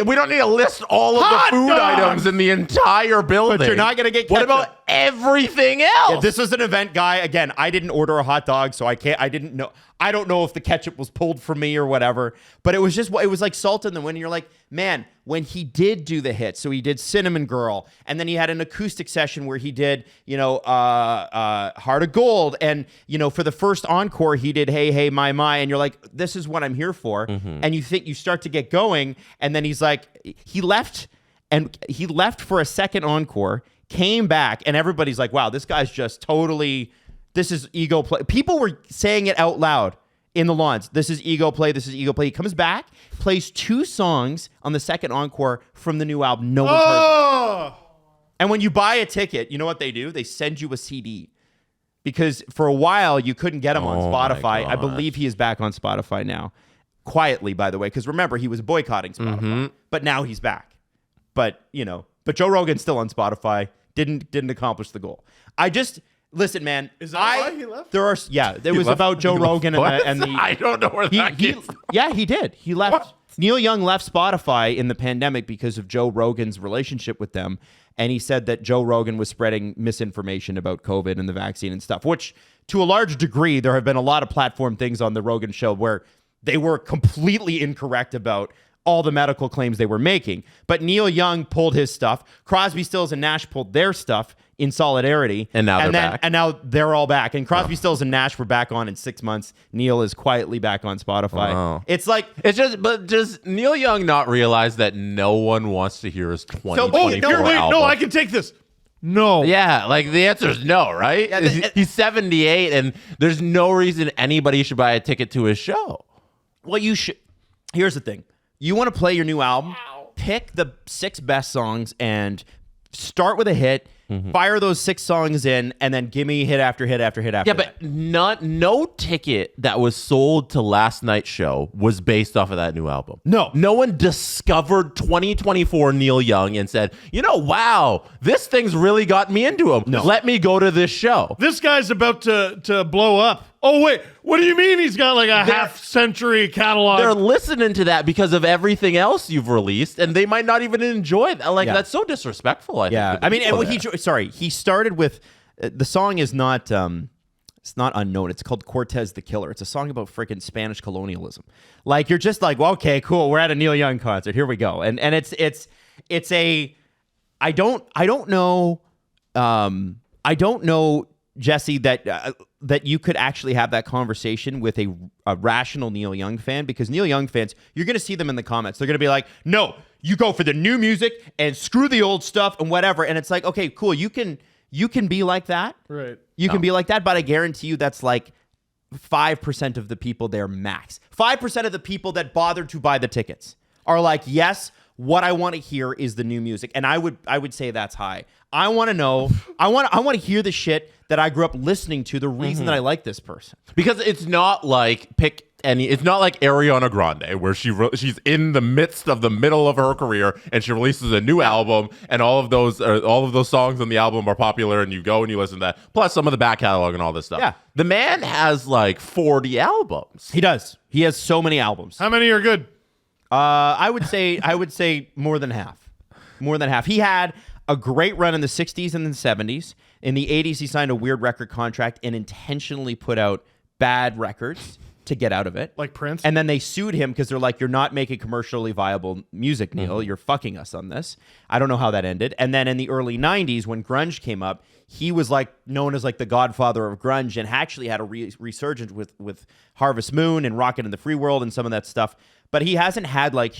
we don't need to list all of Hot the food dogs! items in the entire building. But you're not going to get What ketchup. about everything else? Yeah, this is an event guy. Again, I didn't order a hot dog, so I didn't know. I don't know if the ketchup was pulled from me or whatever. But it was like salt in the wind. And you're like, man, when he did do the hit, so he did Cinnamon Girl, and then he had an acoustic session where he did, Heart of Gold, and for the first encore he did Hey Hey My My, and you're like, this is what I'm here for. And you start to get going, and then he's like, he left for a second encore. Came back, and everybody's like, wow, this guy's just totally, this is ego play. People were saying it out loud in the lawns. This is ego play. This is ego play. He comes back, plays 2 songs on the second encore from the new album. No one's heard. And when you buy a ticket, you know what they do? They send you a CD. Because for a while, you couldn't get him on Spotify. I believe he is back on Spotify now. Quietly, by the way. Because remember, he was boycotting Spotify. But now he's back. But Joe Rogan's still on Spotify. Didn't accomplish the goal. Listen, man. Is that why he left? It was about Joe Rogan and the. I don't know where that came from. Yeah, he did. He left. What? Neil Young left Spotify in the pandemic because of Joe Rogan's relationship with them, and he said that Joe Rogan was spreading misinformation about COVID and the vaccine and stuff. Which, to a large degree, there have been a lot of platform things on the Rogan show where they were completely incorrect about all the medical claims they were making. But Neil Young pulled his stuff. Crosby, Stills, and Nash pulled their stuff in solidarity. And now they're back. And now they're all back. And Crosby, Stills, and Nash were back on in 6 months. Neil is quietly back on Spotify. Wow. It's like... Does Neil Young not realize that no one wants to hear his 2024 album? No, I can take this. No. Yeah, like the answer is no, right? Yeah, He's 78, and there's no reason anybody should buy a ticket to his show. Well, you should... Here's the thing. You want to play your new album? Pick the 6 best songs and start with a hit, fire those 6 songs in, and then give me hit after hit after hit after Yeah, but no ticket that was sold to last night's show was based off of that new album. No one discovered 2024 Neil Young and said, wow, this thing's really got me into him. No. Let me go to this show. This guy's about to blow up. Oh, wait. What do you mean he's got like a half-century catalog? They're listening to that because of everything else you've released, and they might not even enjoy that. Like, that's so disrespectful, I think. Yeah, I mean, he started with the song is not it's not unknown. It's called Cortez the Killer. It's a song about freaking Spanish colonialism. Like, you're just like, well, okay, cool. We're at a Neil Young concert. Here we go. And it's a I don't know Jesse that you could actually have that conversation with a rational Neil Young fan, because Neil Young fans, you're going to see them in the comments. They're going to be like, no, you go for the new music and screw the old stuff and whatever. And it's like, okay, cool. You can be like that. Right. You can be like that, but I guarantee you that's like 5% of the people there max. 5% of the people that bothered to buy the tickets are like, yes, what I want to hear is the new music. And I would say that's high. I want to know, I want to hear the shit that I grew up listening to, the reason that I like this person. Because it's not like it's not like Ariana Grande, where she's in the midst of the middle of her career and she releases a new album, and all of those songs on the album are popular, and you go and you listen to that, plus some of the back catalog and all this stuff. Yeah. The man has like 40 albums. He does. He has so many albums. How many are good? I would say more than half. More than half. He had a great run in the 60s and the 70s. In the 80s, he signed a weird record contract and intentionally put out bad records to get out of it. Like Prince? And then they sued him because they're like, you're not making commercially viable music, Neil. You're fucking us on this. I don't know how that ended. And then in the early 90s, when grunge came up, he was like known as like the godfather of grunge, and actually had a resurgence with Harvest Moon and Rockin' in the Free World and some of that stuff. But he hasn't had like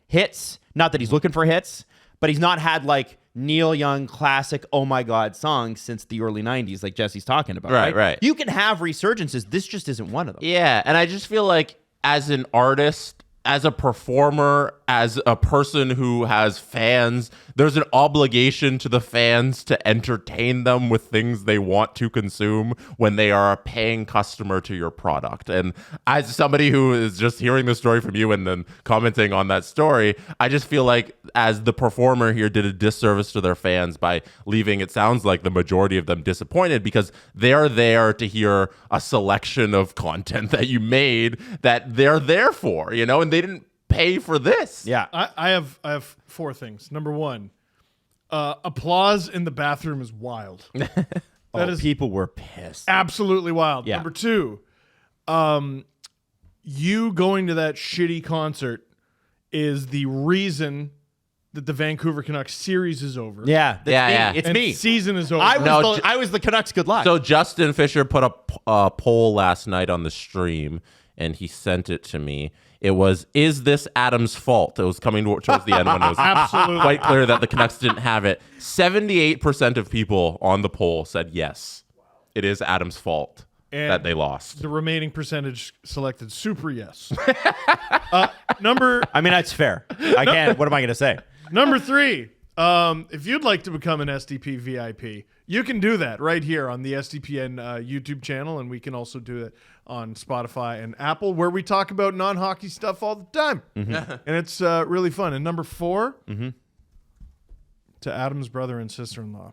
hits. Not that he's looking for hits, but he's not had like Neil Young classic, oh my God songs since the early 90s, like Jesse's talking about. Right. You can have resurgences. This just isn't one of them. Yeah, and I just feel like as an artist, as a performer, as a person who has fans, there's an obligation to the fans to entertain them with things they want to consume when they are a paying customer to your product. And as somebody who is just hearing the story from you and then commenting on that story, I just feel like as the performer here did a disservice to their fans by leaving, it sounds like, the majority of them disappointed, because they're there to hear a selection of content that you made that they're there for, and they didn't pay for this. Yeah. I have 4 things. Number 1, applause in the bathroom is wild. That is people were pissed. absolutely wild. Yeah. Number 2, you going to that shitty concert is the reason that the Vancouver Canucks series is over. Yeah. That's Yeah. me. It's and me. season is over. I was the Canucks good luck. So Justin Fisher put up a poll last night on the stream, and he sent it to me. It was, is this Adam's fault? It was coming towards the end when it was Absolutely. quite clear that the Canucks didn't have it. 78% of people on the poll said yes, it is Adam's fault And that they lost. the remaining percentage selected super yes. I mean, that's fair. I can't. What am I going to say? Number 3, if you'd like to become an SDP VIP, you can do that right here on the SDPN YouTube channel, and we can also do it on Spotify and Apple, where we talk about non-hockey stuff all the time. And it's really fun. And number 4, to Adam's brother and sister-in-law,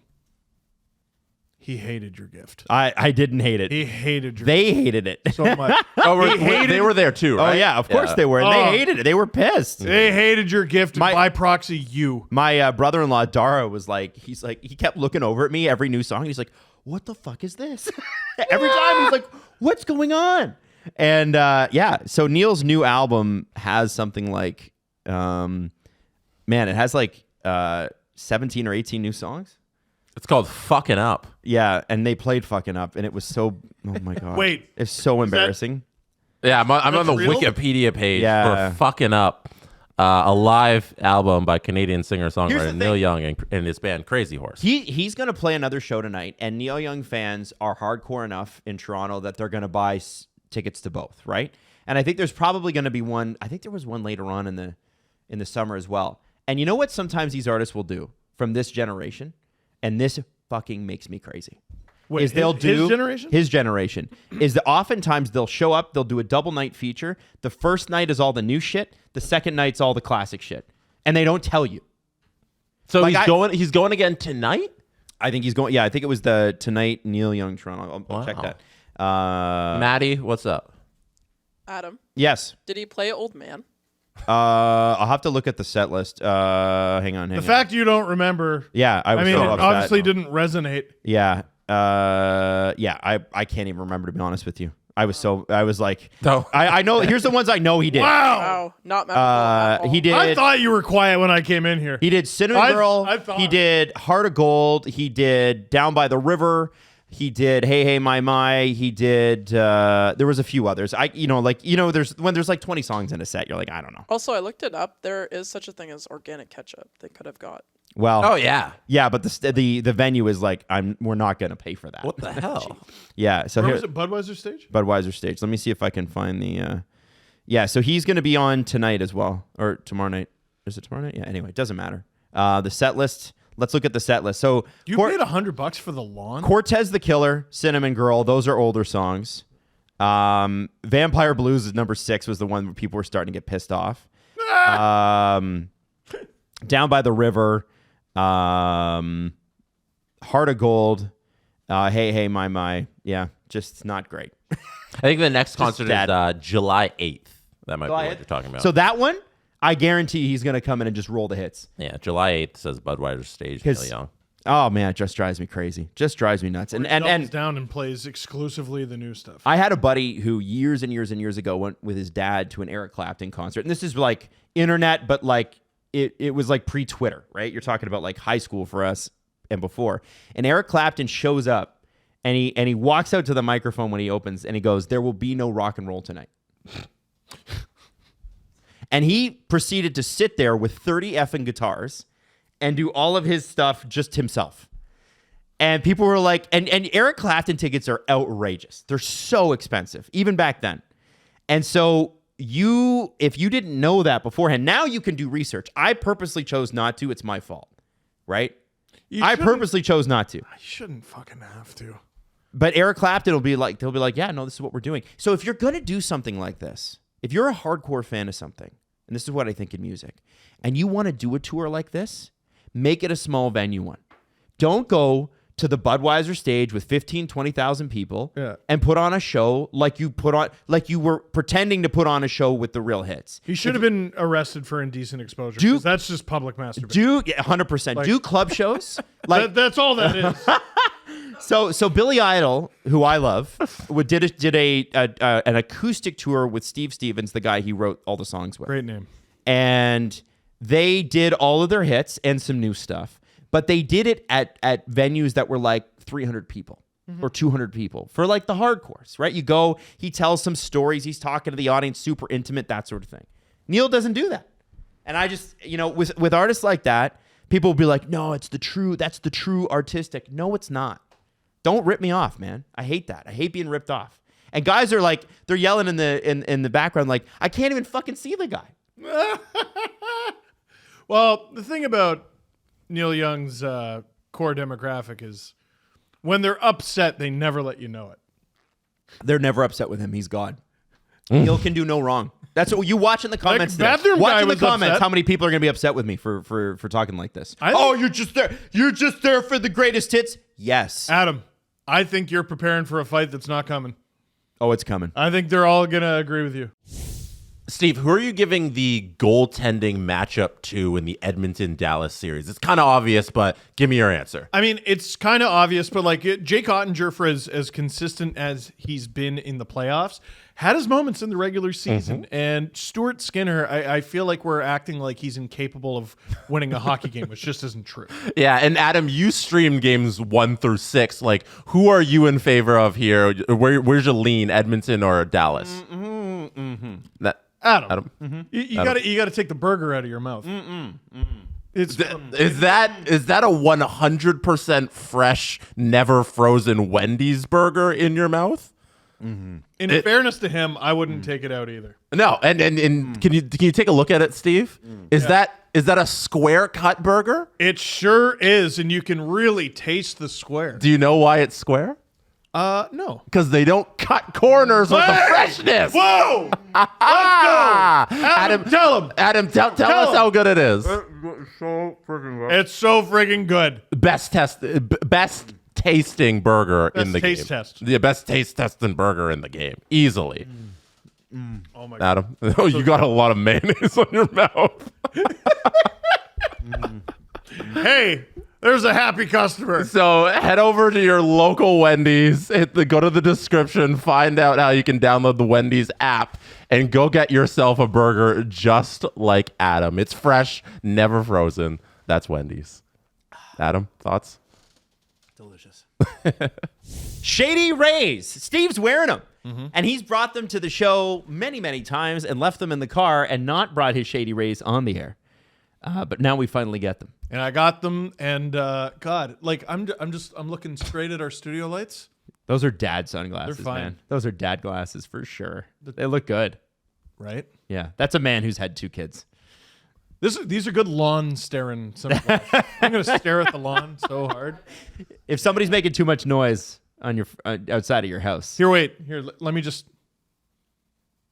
he hated your gift. I didn't hate it. He hated your They hated it. gift so much. They were there too, right? Oh, yeah. Of course they were. And they hated it. They were pissed. They hated your gift, and by proxy, you. My brother-in-law, Dara, was like, he kept looking over at me every new song. He's like, what the fuck is this? Every time he's like, what's going on? And so Neil's new album has something like, it has like 17 or 18 new songs. It's called Fucking Up. Yeah, and they played Fucking Up, and it was so, oh my God. Wait. It's so embarrassing. Yeah, I'm on the real? Wikipedia page Yeah. for Fucking Up, a live album by Canadian Here's singer-songwriter the Neil thing. Young and his band Crazy Horse. He's going to play another show tonight, and Neil Young fans are hardcore enough in Toronto that they're going to buy tickets to both, right? And I think there's probably going to be one. I think there was one later on in the summer as well. And you know what sometimes these artists will do from this generation? And this fucking makes me crazy. Wait, Is they'll do his generation? His generation is that oftentimes they'll show up, they'll do a double night feature. The first night is all the new shit. The second night's all the classic shit, and they don't tell you. So Like he's going again tonight? I think he's going. Yeah, I think it was the tonight Neil Young Toronto. I'll check that. Maddie, what's up? Adam, Yes. did he play Old Man? I'll have to look at the set list. Hang on. The fact you don't remember, Yeah, I was I mean, so it upset. obviously didn't resonate. Yeah. I can't even remember, to be honest with you. I was like, No. I know. Here's the ones I know he did. Wow. Oh, not memorable at all. He did. I thought you were quiet when I came in here. He did Cinnamon I Girl. thought- He did Heart of Gold. He did Down by the River. He did Hey Hey My. He did. There was a few others. There's when there's like 20 songs in a set. You're like, I don't know. Also, I looked it up. There is such a thing as organic ketchup they could have got. Well, Oh, yeah. yeah, but the venue is like, we're not gonna pay for that. What the hell? Yeah. So Where here, was it? Budweiser stage? Budweiser stage. Let me see if I can find the. Yeah. So he's gonna be on tonight as well, or tomorrow night. Is it tomorrow night? Yeah. Anyway, it doesn't matter. The set list. Let's look at the set list. So You paid $100 for the lawn? Cortez the Killer, Cinnamon Girl, those are older songs. Vampire Blues is number 6, was the one where people were starting to get pissed off. Down by the River, Heart of Gold, Hey Hey My. Yeah, just not great. I think the next concert dead. is July 8th. That might be what you're talking about. So that one, I guarantee he's going to come in and just roll the hits. yeah, July 8th says Budweiser stage, Neil Young. Oh, man, it just drives me crazy. Just drives me nuts. And Doubles down and plays exclusively the new stuff. I had a buddy who years and years and years ago went with his dad to an Eric Clapton concert. And this is like internet, but like it was like pre-Twitter, right? You're talking about like high school for us and before. And Eric Clapton shows up and he walks out to the microphone when he opens and he goes, "There will be no rock and roll tonight." And he proceeded to sit there with 30 effing guitars and do all of his stuff just himself. And people were like, and Eric Clapton tickets are outrageous. They're so expensive, even back then. And so if you didn't know that beforehand, now you can do research. I purposely chose not to. It's my fault, right? I purposely chose not to. You shouldn't fucking have to. But Eric Clapton they'll be like, yeah, no, this is what we're doing. So if you're going to do something like this, if you're a hardcore fan of something, and this is what I think in music, and you want to do a tour like this, make it a small venue one. Don't go to the Budweiser stage with 15, 20,000 people and put on a show like you were pretending to put on a show with the real hits. He should have been arrested for indecent exposure. Because that's just public masturbation. 100%. Do club shows. That's all that is. So Billy Idol, who I love, did an acoustic tour with Steve Stevens, the guy he wrote all the songs with. Great name. And they did all of their hits and some new stuff. But they did it at venues that were like 300 people or 200 people for like the hardcores, right? You go, he tells some stories, he's talking to the audience, super intimate, that sort of thing. Neil doesn't do that. And I just, with artists like that, people will be like, no, that's the true artistic. No, it's not. Don't rip me off, man. I hate that. I hate being ripped off. And guys are like, they're yelling in the background like, I can't even fucking see the guy. Well, the thing about Neil Young's core demographic is when they're upset, they never let you know it. They're never upset with him. He's God. Neil can do no wrong. That's what you watch in the comments. Watch in the comments how many people are going to be upset with me for talking like this. You're just there. You're just there for the greatest hits. Yes. Adam, I think you're preparing for a fight that's not coming. Oh, it's coming. I think they're all going to agree with you. Steve, who are you giving the goaltending matchup to in the Edmonton-Dallas series? It's kind of obvious, but give me your answer. I mean, it's kind of obvious, but like Jake Ottinger, for as consistent as he's been in the playoffs, had his moments in the regular season. And Stuart Skinner, I feel like we're acting like he's incapable of winning a hockey game, which just isn't true. Yeah, and Adam, you streamed games 1 through 6. Like, who are you in favor of here? Where's your lean, Edmonton or Dallas? Adam. You got to take the burger out of your mouth. Is that a 100% fresh, never frozen Wendy's burger in your mouth? In fairness to him, I wouldn't take it out either. No, and can you take a look at it, Steve? Is that a square cut burger? It sure is, and you can really taste the square. Do you know why it's square? No. Because they don't cut corners with the freshness. Whoa! Let's go! Adam, tell him. Adam, tell us how good it is. It's so freaking good. Best tasting burger in the game. Taste test. The best taste testing burger in the game. Easily. Oh my God. Adam, you got a lot of mayonnaise on your mouth. Hey, there's a happy customer. So head over to your local Wendy's, go to the description, find out how you can download the Wendy's app, and go get yourself a burger just like Adam. It's fresh, never frozen. That's Wendy's. Adam, thoughts? Delicious. Shady Rays. Steve's wearing them. And he's brought them to the show many, many times and left them in the car and not brought his Shady Rays on the air. But now we finally get them. And I got them, and God, like I'm looking straight at our studio lights. Those are dad sunglasses, They're fine. man. Those are dad glasses for sure. They look good. Right? Yeah. That's a man who's had 2 kids. These are good lawn staring sunglasses. I'm going to stare at the lawn so hard. If somebody's making too much noise on your outside of your house. Here, let me just...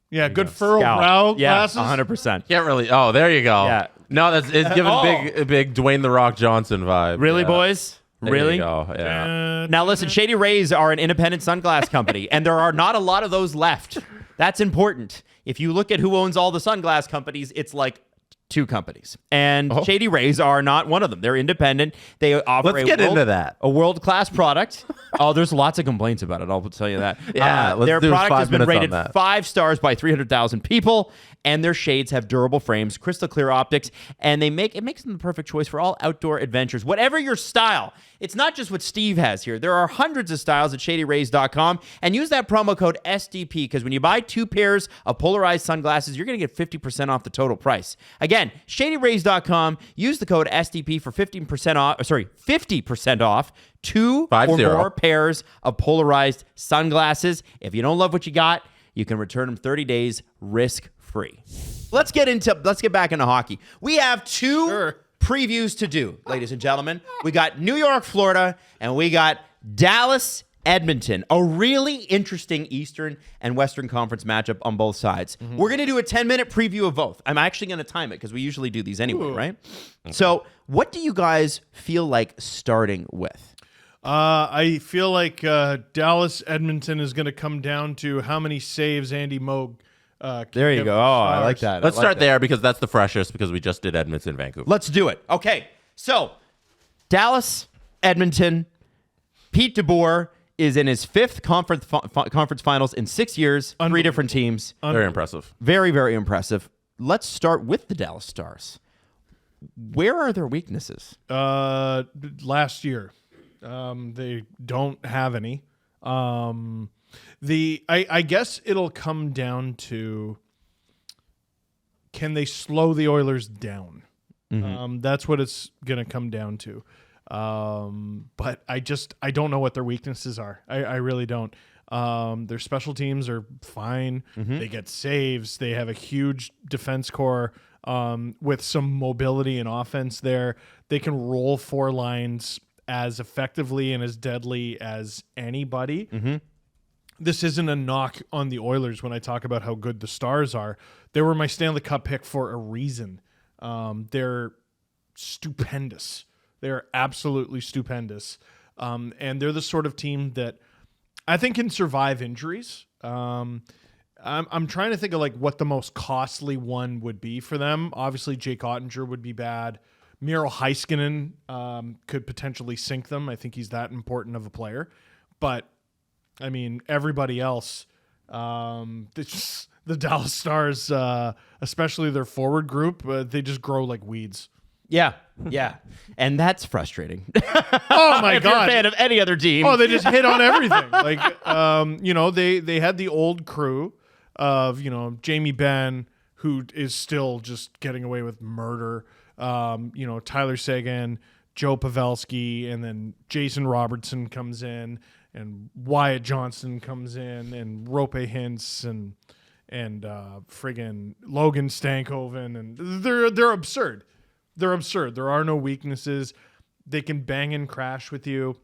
Yeah, good furrow brow glasses. Yeah, 100%. Can't really... Oh, there you go. Yeah. No, it's giving big Dwayne The Rock Johnson vibe. Really, yeah. boys? There Really? you go. Yeah. Now listen, Shady Rays are an independent sunglass company, and there are not a lot of those left. That's important. If you look at who owns all the sunglass companies, it's like 2 companies. And Shady Rays are not one of them. They're independent. They offer a world-class product. Oh, there's lots of complaints about it. I'll tell you that. Yeah, their product has been rated 5 stars by 300,000 people, and their shades have durable frames, crystal clear optics, and it makes them the perfect choice for all outdoor adventures. Whatever your style, it's not just what Steve has here. There are hundreds of styles at shadyrays.com, and use that promo code SDP, because when you buy 2 pairs of polarized sunglasses, you're going to get 50% off the total price. Again, shadyrays.com, use the code SDP for 50% off 2 or more pairs of polarized sunglasses. If you don't love what you got, You can return them 30 days risk-free. Let's get back into hockey. We have two previews to do, ladies and gentlemen. We got New York, Florida, and we got Dallas, Edmonton. A really interesting Eastern and Western Conference matchup on both sides. We're going to do a 10-minute preview of both. I'm actually going to time it because we usually do these anyway, right? Okay. So what do you guys feel like starting with? I feel like Dallas, Edmonton is going to come down to how many saves Andy Moog. There you go. Oh, I like that. Let's start there because that's the freshest because we just did Edmonton, Vancouver. Let's do it. Okay. So Dallas, Edmonton, Pete DeBoer is in his 5th conference finals in 6 years, 3 different teams. Very impressive. Very, very impressive. Let's start with the Dallas Stars. Where are their weaknesses? Last year. They don't have any. I guess it'll come down to, can they slow the Oilers down? That's what it's going to come down to. But I don't know what their weaknesses are. I really don't. Their special teams are fine. They get saves. They have a huge defense core with some mobility and offense there. They can roll 4 lines as effectively and as deadly as anybody. This isn't a knock on the Oilers when I talk about how good the Stars are. They were my Stanley Cup pick for a reason. They're stupendous. They're absolutely stupendous. And they're the sort of team that I think can survive injuries. I'm trying to think of like what the most costly one would be for them. Obviously, Jake Ottinger would be bad. Miro Heiskanen could potentially sink them. I think he's that important of a player. But, I mean, everybody else, the Dallas Stars, especially their forward group, they just grow like weeds. Yeah. And that's frustrating. Oh, my if God. You're a fan of any other team. Oh, they just hit on everything. Like, they had the old crew of, Jamie Benn, who is still just getting away with murder. Tyler Seguin, Joe Pavelski, and then Jason Robertson comes in, and Wyatt Johnston comes in, and Rope Hintz, and friggin' Logan Stankoven, and they're absurd. They're absurd. There are no weaknesses. They can bang and crash with you.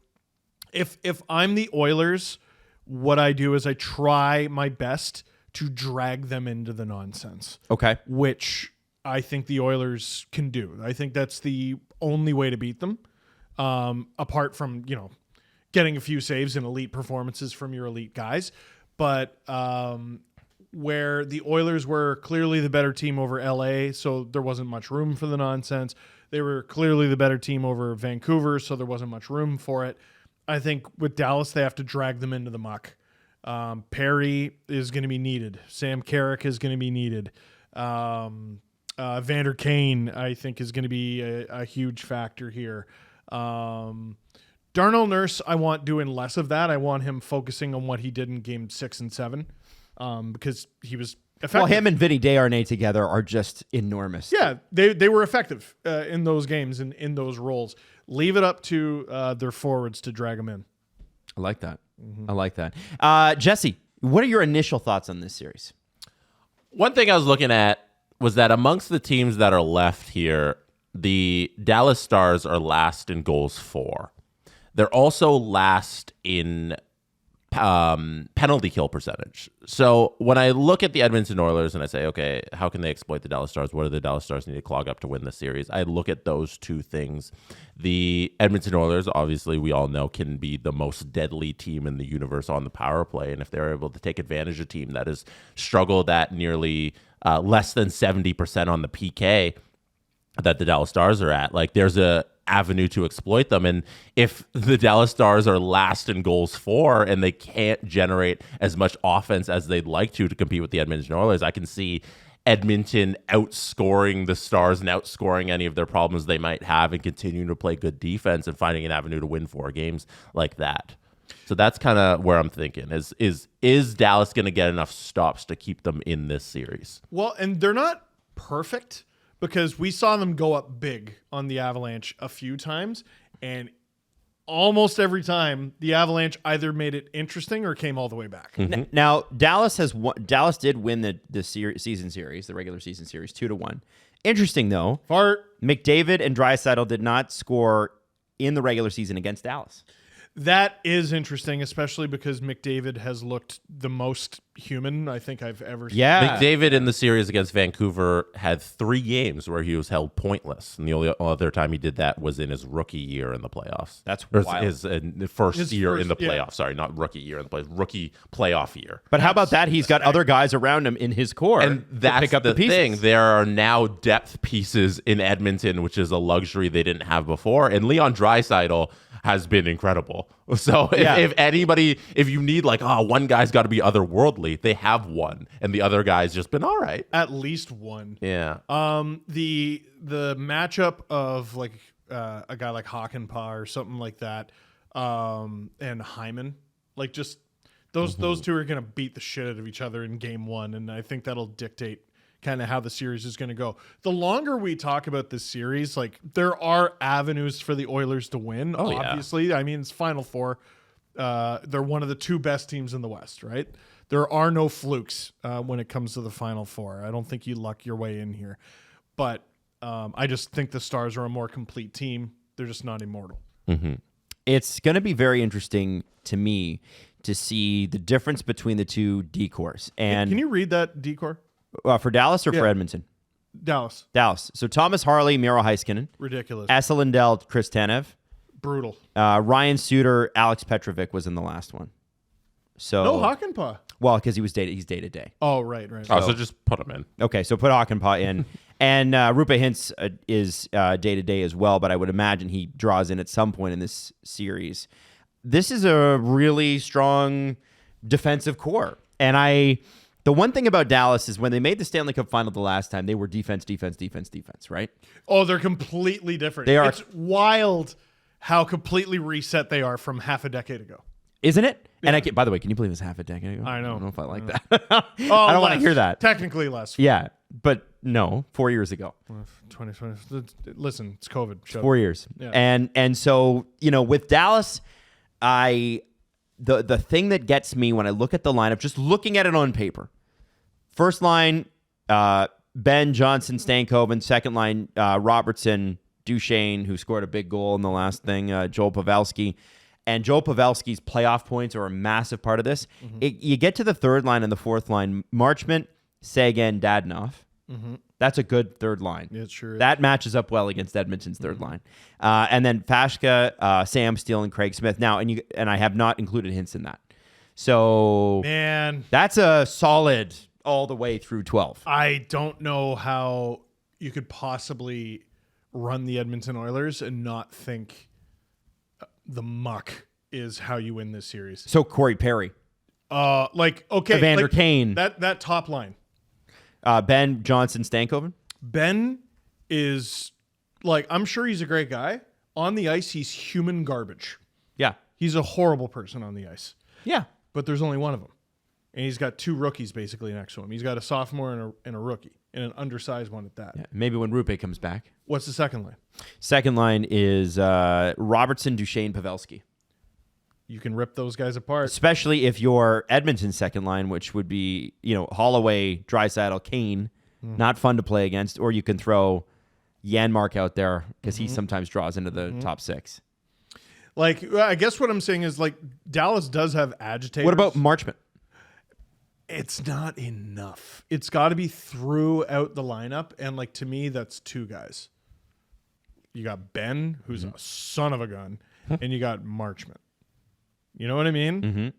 If I'm the Oilers, what I do is I try my best to drag them into the nonsense. Okay. Which I think the Oilers can do. I think that's the only way to beat them. Apart from, getting a few saves and elite performances from your elite guys. But where the Oilers were clearly the better team over LA, so there wasn't much room for the nonsense. They were clearly the better team over Vancouver, so there wasn't much room for it. I think with Dallas, they have to drag them into the muck. Perry is going to be needed. Sam Carrick is going to be needed. Vander Kane, I think, is going to be a huge factor here. Darnell Nurse, I want doing less of that. I want him focusing on what he did in game 6 and 7 because he was effective. Well, him and Vinny Desharnais together are just enormous. Yeah, they were effective in those games and in those roles. Leave it up to their forwards to drag them in. I like that. I like that. Jesse, what are your initial thoughts on this series? One thing I was looking at was that amongst the teams that are left here, the Dallas Stars are last in goals for. They're also last in penalty kill percentage. So when I look at the Edmonton Oilers and I say, okay, how can they exploit the Dallas Stars? What do the Dallas Stars need to clog up to win this series? I look at those two things. The Edmonton Oilers, obviously, we all know, can be the most deadly team in the universe on the power play. And if they're able to take advantage of a team that has struggled at nearly less than 70% on the PK that the Dallas Stars are at, like there's a avenue to exploit them. And if the Dallas Stars are last in goals for and they can't generate as much offense as they'd like to compete with the Edmonton Oilers, I can see Edmonton outscoring the Stars and outscoring any of their problems they might have and continuing to play good defense and finding an avenue to win 4 games like that. So that's kind of where I'm thinking is Dallas going to get enough stops to keep them in this series? Well, and they're not perfect because we saw them go up big on the Avalanche a few times, and almost every time the Avalanche either made it interesting or came all the way back. Now, Dallas did win the season series, the regular season series, 2-1. Interesting, though. Fart. McDavid and Draisaitl did not score in the regular season against Dallas. That is interesting, especially because McDavid has looked the most human I think I've ever seen. Yeah. McDavid in the series against Vancouver had 3 games where he was held pointless, and the only other time he did that was in his rookie year in the playoffs. That's Or wild. His first year in the yeah. playoffs. Sorry, not rookie year in the playoffs. Rookie playoff year. But how about that? He's got other guys around him in his core And to that's pick up the pieces. thing. There are now depth pieces in Edmonton, which is a luxury they didn't have before. And Leon Draisaitl has been incredible. So if anybody, if you need like, one guy's got to be otherworldly, they have one, and the other guy's just been all right. At least one. Yeah. The matchup of like a guy like Hakanpää or something like that, and Hyman, like just those two are gonna beat the shit out of each other in game 1, and I think that'll dictate kind of how the series is going to go. The longer we talk about this series, like there are avenues for the Oilers to win. Oh, yeah. Obviously, I mean it's Final Four. They're one of the 2 best teams in the West, right? There are no flukes when it comes to the Final Four. I don't think you luck your way in here, but I just think the Stars are a more complete team. They're just not immortal. It's going to be very interesting to me to see the difference between the 2 decors. And Can you read that decor? for Dallas or for Yeah. Edmonton? Dallas. Dallas. So Thomas Harley, Miro Heiskanen, Ridiculous. Esa Lindell, Chris Tanev, Brutal. Ryan Suter, Alex Petrovic was in the last one. So No Hakanpää. well, because he's day to day. Oh, right. So just put him in. Okay, so put Hakanpää in, and Rupe Hintz is day to day as well. But I would imagine he draws in at some point in this series. This is a really strong defensive core, and the one thing about Dallas is when they made the Stanley Cup final the last time, they were defense, right? Oh, they're completely different. They are. It's wild how completely reset they are from half a decade ago. Isn't it? Yeah. And by the way, can you believe it's half a decade ago? I know. I don't know if I like that. Oh, I don't want to hear that. Technically less. Yeah, but no, 4 years ago. 2020. Listen, it's COVID. Shut 4 up. years. Yeah. And so, with Dallas, the thing that gets me when I look at the lineup, just looking at it on paper, first line, Ben, Johnson, Stankoven. Second line, Robertson, Duchesne, who scored a big goal in the last thing, Joel Pavelski. And Joel Pavelski's playoff points are a massive part of this. You get to the third line and the fourth line, Marchment, Sagan, Dadonov. That's a good third line. It sure is. That matches up well against Edmonton's third line. And then Fashka, Sam Steele, and Craig Smith. Now, and I have not included Hintz in that. So Man, that's a solid all the way through 12. I don't know how you could possibly run the Edmonton Oilers and not think the muck is how you win this series. So Corey Perry, Okay, Evander Kane, that top line. Ben, Johnson, Stankoven. Ben is I'm sure he's a great guy. On the ice, he's human garbage. Yeah. He's a horrible person on the ice. Yeah. But there's only one of them. And he's got 2 rookies basically next to him. He's got a sophomore and a rookie, and an undersized one at that. Yeah. Maybe when Rupe comes back. What's the second line? Second line is Robertson, Duchesne, Pavelski. You can rip those guys apart. Especially if your Edmonton's second line, which would be, Holloway, Draisaitl, Kane, not fun to play against. Or you can throw Janmark out there because he sometimes draws into the top 6. I guess what I'm saying is Dallas does have agitators. What about Marchment? It's not enough. It's got to be throughout the lineup, and to me, that's 2 guys. You got Ben, who's a son of a gun, and you got Marchment. You know what I mean?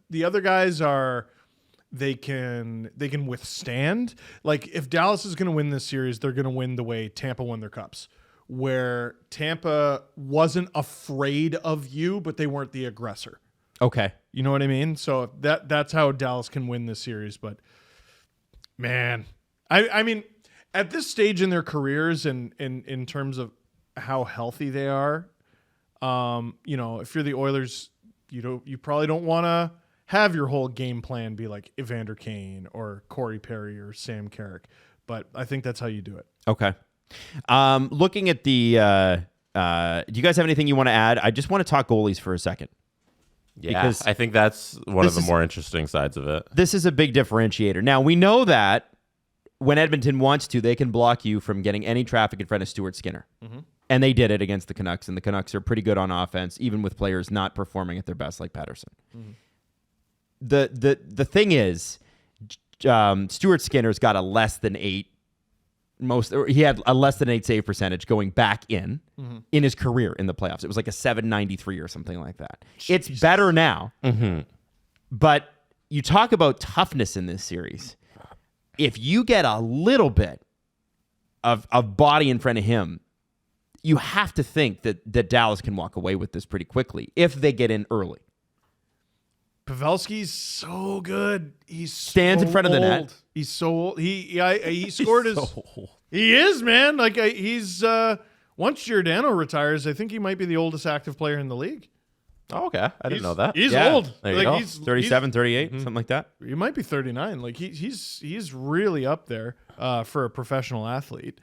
The other guys they can withstand. If Dallas is going to win this series, they're going to win the way Tampa won their cups, where Tampa wasn't afraid of you, but they weren't the aggressor. Okay. You know what I mean? So that's how Dallas can win this series. But man, I mean, at this stage in their careers and in terms of how healthy they are, if you're the Oilers, you probably don't want to have your whole game plan be like Evander Kane or Corey Perry or Sam Carrick. But I think that's how you do it. Okay. Looking at the Do you guys have anything you want to add? I just want to talk goalies for a second. Yeah, Because I think that's one of the is- more interesting sides of it. This is a big differentiator. Now, we know that when Edmonton wants to, they can block you from getting any traffic in front of Stuart Skinner. And they did it against the Canucks, and the Canucks are pretty good on offense, even with players not performing at their best like Patterson. The thing is, Stuart Skinner's got a less than 8 he had a less than 8 save percentage going back in his career in the playoffs. It was like a 793 or something like that. It's better now. But you talk about toughness in this series. If you get a little bit of body in front of him, you have to think that Dallas can walk away with this pretty quickly if they get in early. Pavelski's so good. He's Stands in front of the net. old. He's so old. He scored his. So old. He is, man. Like he's once Giordano retires, I think he might be the oldest active player in the league. Oh, okay. I didn't know that. He's Yeah. old. There you Like go. he's 37, 38, something like that. He might be 39. Like he's really up there for a professional athlete.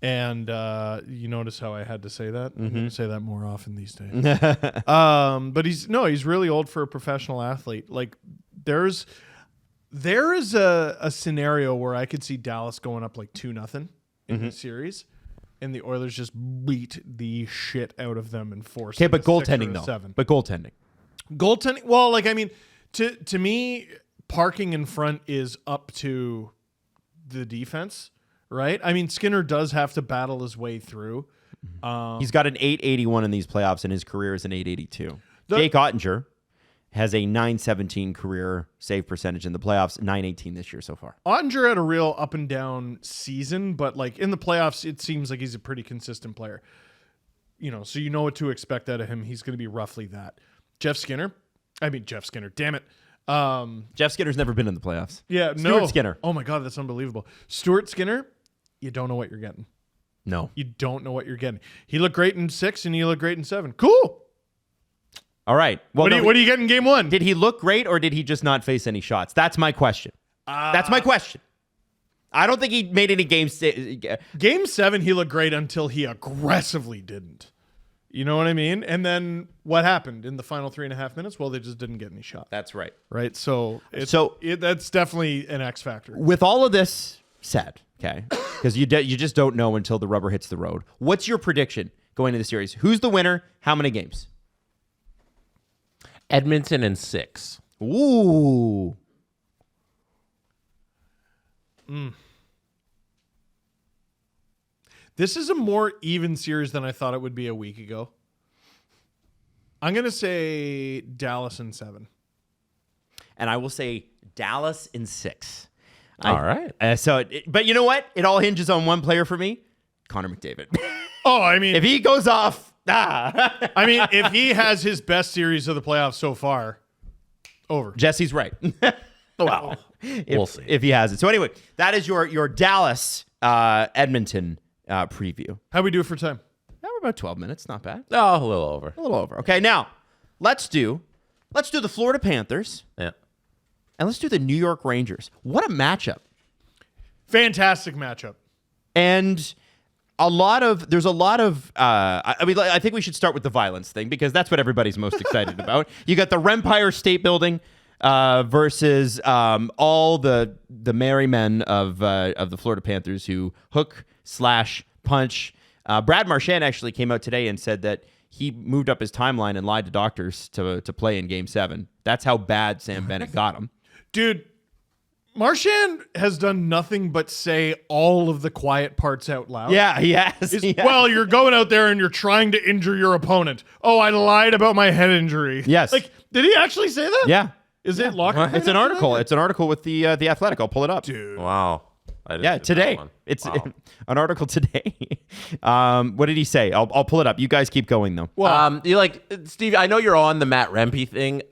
And you notice how I had to say that? I'm going to say that more often these days. But he's really old for a professional athlete. Like there is a scenario where I could see Dallas going up like 2-0 in the series, and the Oilers just beat the shit out of them and force. Okay, but a 6 or goaltending a though. 7. But goaltending. Goaltending. Well, like I mean, to me, parking in front is up to the defense, right? I mean, Skinner does have to battle his way through. He's got an 881 in these playoffs, and his career is an 882. Jake Ottinger has a 917 career save percentage in the playoffs, 918 this year so far. Ottinger had a real up and down season, but like in the playoffs, it seems like he's a pretty consistent player. So you know what to expect out of him. He's going to be roughly that. Jeff Skinner. Damn it. Jeff Skinner's never been in the playoffs. Yeah, Stuart Skinner. Oh my God, that's unbelievable. Stuart Skinner, you don't know what you're getting. No. You don't know what you're getting. He looked great in 6 and he looked great in 7. Cool. All right. Well, What do you get in game 1? did he look great, or did he just not face any shots? That's my question. That's my question. I don't think he made any games. Game 7, he looked great until he aggressively didn't. You know what I mean? And then what happened in the final 3.5 minutes? Well, they just didn't get any shots. That's right. Right? So that's definitely an X factor. With all of this said, okay, because you just don't know until the rubber hits the road. What's your prediction going into the series? Who's the winner? How many games? Edmonton in 6. Ooh. This is a more even series than I thought it would be a week ago. I'm going to say Dallas in 7. And I will say Dallas in 6. All right. But you know what? It all hinges on one player for me, Connor McDavid. Oh, I mean, If he goes off, if he has his best series of the playoffs so far, over. Jesse's right. Well, we'll see. If he has it. So anyway, that is your Dallas Edmonton preview. How we do it for time? Now we're about 12 minutes. Not bad. Oh, a little over. A little over. Okay, now let's do the Florida Panthers Yeah. and let's do the New York Rangers. What a matchup. Fantastic matchup. And there's a lot of I think we should start with the violence thing, because that's what everybody's most excited about. You got the Rempire State Building versus all the merry men of the Florida Panthers who hook, slash, punch. Brad Marchand actually came out today and said that he moved up his timeline and lied to doctors to play in Game 7. That's how bad Sam Bennett got him. Dude, Marchand has done nothing but say all of the quiet parts out loud. Yeah, he has. Yeah. Well, you're going out there and you're trying to injure your opponent. Oh, I lied about my head injury. Yes. Like, did he actually say that? Yeah. Is it locked? It's an article. It's an article with the Athletic. I'll pull it up. Dude. Wow. I didn't Yeah, get that today. one. It's Wow. an article today. What did he say? I'll pull it up. You guys keep going though. Well, You Steve, I know you're on the Matt Rempe thing.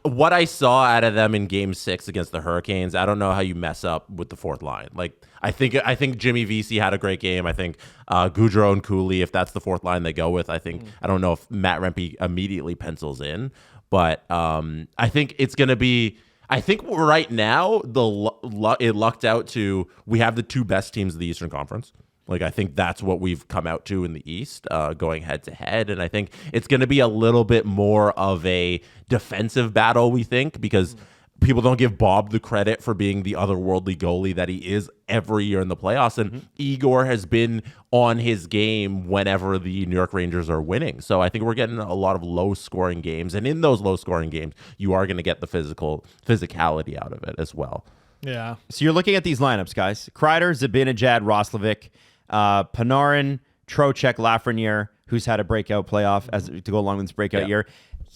What I saw out of them in Game 6 against the Hurricanes, I don't know how you mess up with the fourth line. Like I think Jimmy Vesey had a great game. I think Goudreau and Cooley, if that's the fourth line they go with, I don't know if Matt Rempe immediately pencils in, but I think it's going to be. I think right now it lucked out to we have the two best teams of the Eastern Conference. Like, I think that's what we've come out to in the East, going head to head. And I think it's going to be a little bit more of a defensive battle, we think, because people don't give Bob the credit for being the otherworldly goalie that he is every year in the playoffs. And Igor has been on his game whenever the New York Rangers are winning. So I think we're getting a lot of low-scoring games. And in those low-scoring games, you are going to get the physicality out of it as well. Yeah. So you're looking at these lineups, guys. Kreider, Zibanejad, Roslovic, Panarin, Trocheck, Lafreniere, who's had a breakout playoff to go along with this breakout year.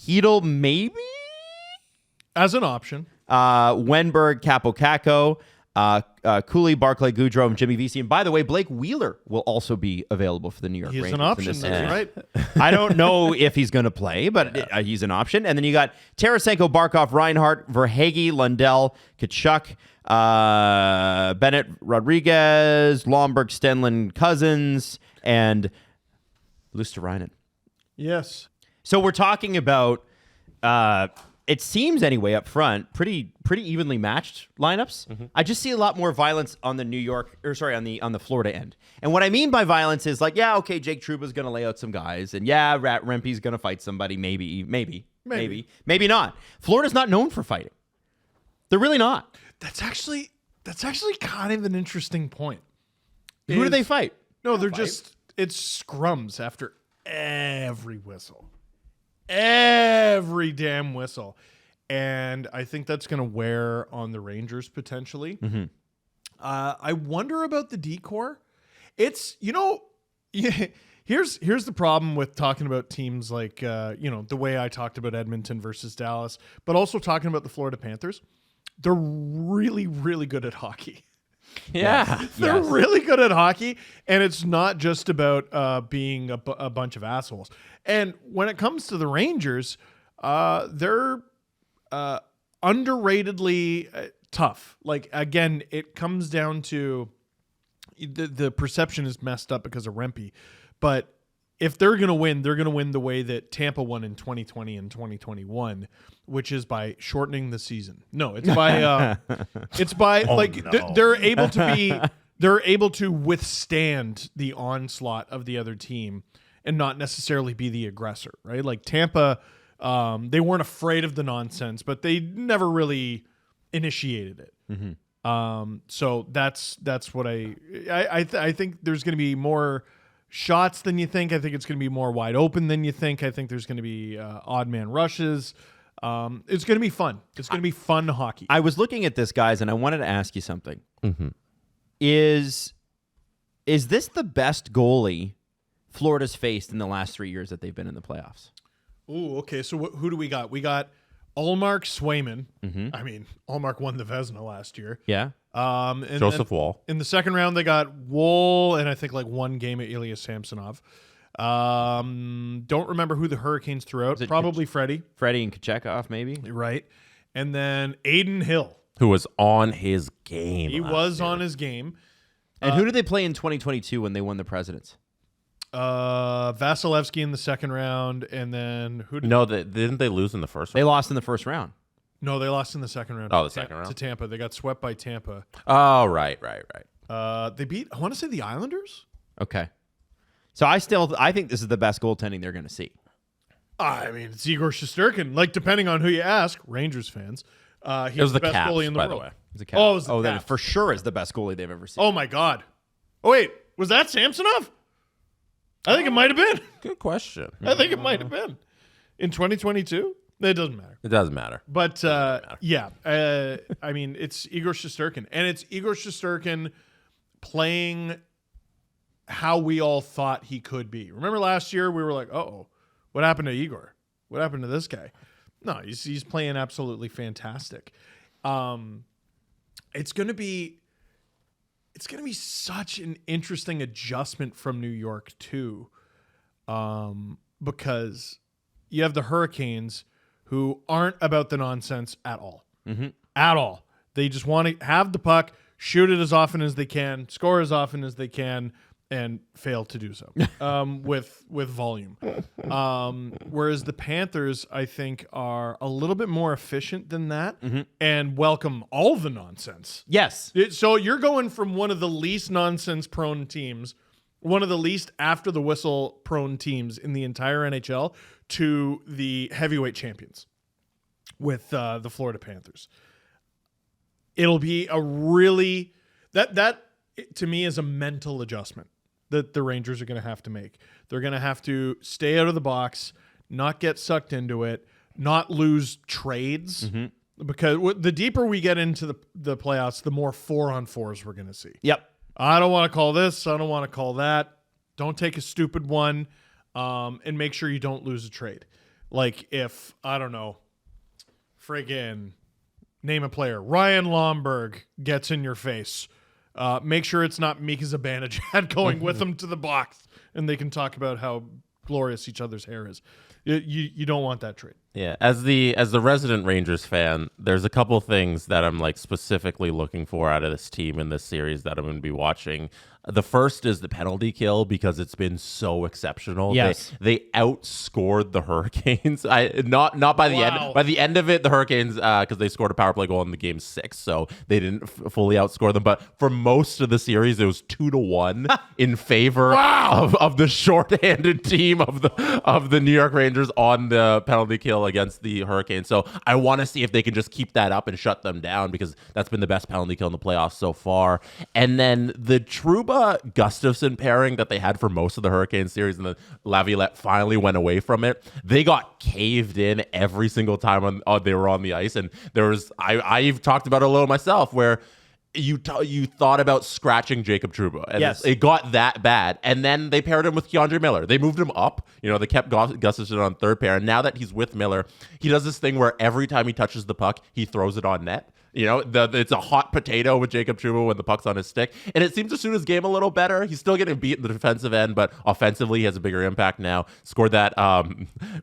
Hedl, maybe? As an option. Wenberg, Capo-Caco, Cooley, Barclay, Goudreau, and Jimmy Vesey. And by the way, Blake Wheeler will also be available for the New York Rangers. He's an option, that's right. I don't know if he's going to play, but he's an option. And then you got Tarasenko, Barkov, Reinhart, Verhaeghe, Lundell, Kachuk, Bennett, Rodriguez, Lomberg, Stenlund, Cousins, and Luosterainen. Yes. So we're talking about, it seems anyway, up front, pretty evenly matched lineups. I just see a lot more violence on the on the Florida end. And what I mean by violence is like, yeah, okay, Jake Trouba's going to lay out some guys, and yeah, Rempe's going to fight somebody, maybe not. Florida's not known for fighting. They're really not. That's actually kind of an interesting point. Who do they fight? No, they're just, it's scrums after every whistle. Every damn whistle. And I think that's going to wear on the Rangers potentially. I wonder about the decor. It's, here's the problem with talking about teams like, the way I talked about Edmonton versus Dallas, but also talking about the Florida Panthers. They're really, really good at hockey. Yeah. They're really good at hockey, and it's not just about being a bunch of assholes. And when it comes to the Rangers, they're underratedly tough. Like, again, it comes down to the perception is messed up because of Rempe. But if they're going to win the way that Tampa won in 2020 and 2021, which is by shortening the season. No, it's by they're able to withstand the onslaught of the other team and not necessarily be the aggressor, right? Like Tampa, they weren't afraid of the nonsense, but they never really initiated it. So that's what I think there's going to be more shots than you think. I think it's going to be more wide open than you think. I think there's going to be odd man rushes. It's going to be fun. It's going to be fun hockey. I was looking at this, guys, and I wanted to ask you something. Is this the best goalie Florida's faced in the last 3 years that they've been in the playoffs? Ooh, okay. So who do we got? We got Ullmark, Swayman. I mean, Ullmark won the Vezina last year. Yeah. And Joseph Woll. In the second round, they got Woll and I think like one game at Ilya Samsonov. Don't remember who the Hurricanes threw out. Probably Freddie. Freddie and Kochetkov, maybe. Right. And then Aiden Hill. Who was on his game. He was on his game. And who did they play in 2022 when they won the Presidents? Vasilevsky in the second round, and then who? Didn't they lose in the first round? They lost in the first round. No, they lost in the second round. Oh, the second round? To Tampa. They got swept by Tampa. Oh, right. They beat, I want to say, the Islanders? Okay. So I think this is the best goaltending they're going to see. I mean, it's Igor Shesterkin. Like, depending on who you ask, Rangers fans. He was the best Caps, goalie in the by world. the way. It was a Cap. Oh, it was the that Caps. for sure is the best goalie they've ever seen. Oh, my God. Oh, wait. Was that Samsonov? I think it might have been. Good question. I think it might have been. In 2022? It doesn't matter. It doesn't matter. But, yeah. I mean, it's Igor Shesterkin. And it's Igor Shesterkin playing how we all thought he could be. Remember last year we were like, uh-oh, what happened to Igor? What happened to this guy? No, he's playing absolutely fantastic. It's going to be such an interesting adjustment from New York too, because you have the Hurricanes who aren't about the nonsense at all. At all. They just want to have the puck, shoot it as often as they can, score as often as they can, and fail to do so with volume. Whereas the Panthers, I think, are a little bit more efficient than that and welcome all the nonsense. Yes. So you're going from one of the least nonsense-prone teams one of the least after the whistle prone teams in the entire NHL to the heavyweight champions with the Florida Panthers. It'll be a really that to me is a mental adjustment that the Rangers are going to have to make. They're going to have to stay out of the box, not get sucked into it, not lose trades. Because the deeper we get into the playoffs, the more 4-on-4s we're going to see. Yep. I don't want to call this. I don't want to call that. Don't take a stupid one, and make sure you don't lose a trade. Like if, I don't know, friggin' name a player, Ryan Lomberg gets in your face. Make sure it's not Mika Zibanejad going with them to the box, and they can talk about how glorious each other's hair is. You don't want that trade. Yeah, as the resident Rangers fan, there's a couple things that I'm like specifically looking for out of this team in this series that I'm going to be watching. The first is the penalty kill because it's been so exceptional. Yes. They outscored the Hurricanes. Not by the end. By the end of it, the Hurricanes, because they scored a power play goal in the game 6, so they didn't fully outscore them. But for most of the series, it was 2-1 in favor of the shorthanded team of the New York Rangers on the penalty kill against the Hurricanes. So I want to see if they can just keep that up and shut them down because that's been the best penalty kill in the playoffs so far. And then the Trouba Gustafsson pairing that they had for most of the Hurricane series, and then Laviolette finally went away from it. They got caved in every single time they were on the ice, and there was I've talked about it a little myself where you thought about scratching Jacob Trouba, and it got that bad. And then they paired him with Keandre Miller. They moved him up. They kept Gustafsson on third pair, and now that he's with Miller, he does this thing where every time he touches the puck, he throws it on net. It's a hot potato with Jacob Trouba when the puck's on his stick. And it seems to suit his game a little better. He's still getting beat in the defensive end, but offensively, he has a bigger impact now. Scored that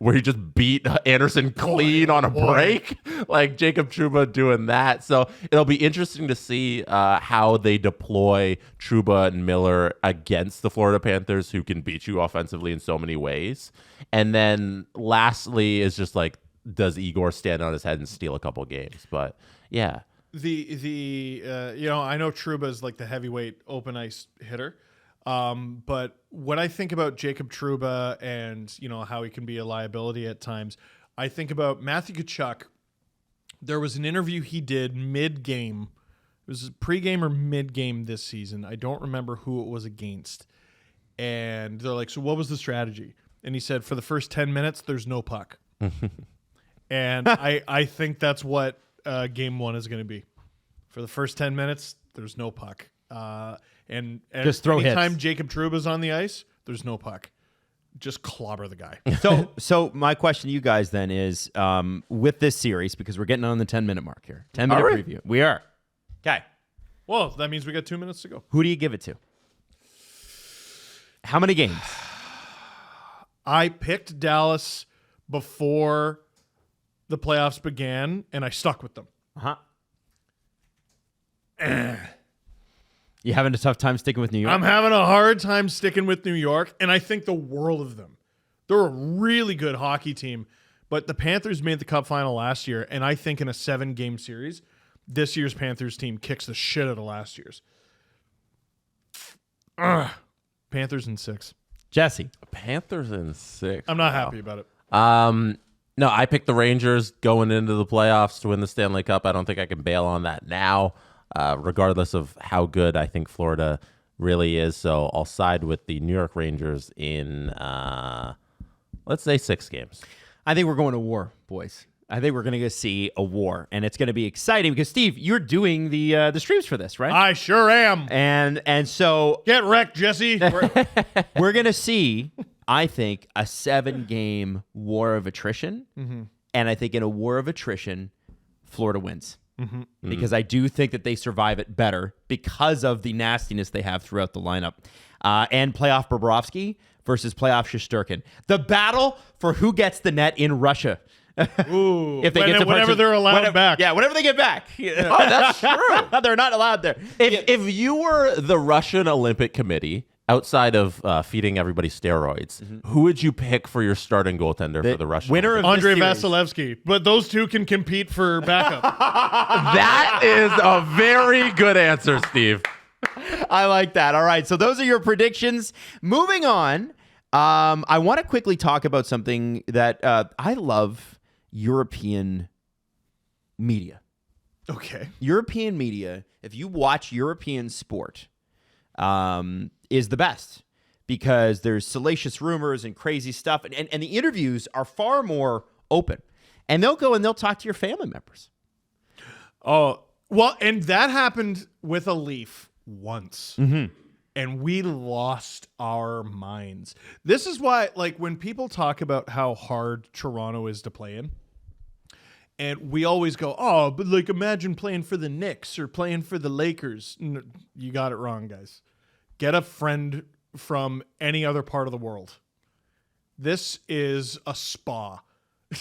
where he just beat Anderson clean on a break. Like Jacob Trouba doing that. So it'll be interesting to see how they deploy Trouba and Miller against the Florida Panthers, who can beat you offensively in so many ways. And then lastly is just like, does Igor stand on his head and steal a couple games? But yeah, I know Trouba is like the heavyweight open ice hitter, but when I think about Jacob Trouba and how he can be a liability at times, I think about Matthew Tkachuk. There was an interview he did mid-game. It was pre-game or mid-game this season. I don't remember who it was against. And they're like, so what was the strategy? And he said, for the first 10 minutes, there's no puck. And I think that's what game 1 is going to be. For the first 10 minutes, there's no puck. And just throw anytime hits. Jacob Trouba's on the ice, there's no puck. Just clobber the guy. So my question to you guys then is, with this series, because we're getting on the 10-minute mark here. 10-minute preview. We are. Okay. Well, that means we got 2 minutes to go. Who do you give it to? How many games? I picked Dallas before the playoffs began, and I stuck with them. You having a tough time sticking with New York? I'm having a hard time sticking with New York, and I think the world of them. They're a really good hockey team, but the Panthers made the Cup final last year, and I think in a 7-game series, this year's Panthers team kicks the shit out of last year's. Panthers in 6. Jesse. Panthers in 6. I'm not happy about it. No, I picked the Rangers going into the playoffs to win the Stanley Cup. I don't think I can bail on that now, regardless of how good I think Florida really is. So I'll side with the New York Rangers in, let's say, 6 games. I think we're going to war, boys. I think we're going to see a war, and it's going to be exciting because, Steve, you're doing the streams for this, right? I sure am. And so get wrecked, Jesse. We're going to see, I think, a 7-game war of attrition. Mm-hmm. And I think in a war of attrition, Florida wins. Mm-hmm. Because I do think that they survive it better because of the nastiness they have throughout the lineup. And playoff Bobrovsky versus playoff Shesterkin. The battle for who gets the net in Russia. Ooh, if they whenever they're allowed back. Yeah, whenever they get back. Oh, that's true. They're not allowed there. If you were the Russian Olympic Committee, outside of feeding everybody steroids, who would you pick for your starting goaltender for the Russian winner of Andrei this series? Vasilevsky. But those two can compete for backup. That is a very good answer, Steve. I like that. All right. So those are your predictions. Moving on. I want to quickly talk about something that I love. European media. Okay. European media, if you watch European sport, is the best because there's salacious rumors and crazy stuff. And the interviews are far more open. And they'll go and they'll talk to your family members. Oh, well, and that happened with a Leaf once. Mm-hmm. And we lost our minds. This is why, like, when people talk about how hard Toronto is to play in, and we always go, oh, but like imagine playing for the Knicks or playing for the Lakers. You got it wrong, guys. Get a friend from any other part of the world. This is a spa.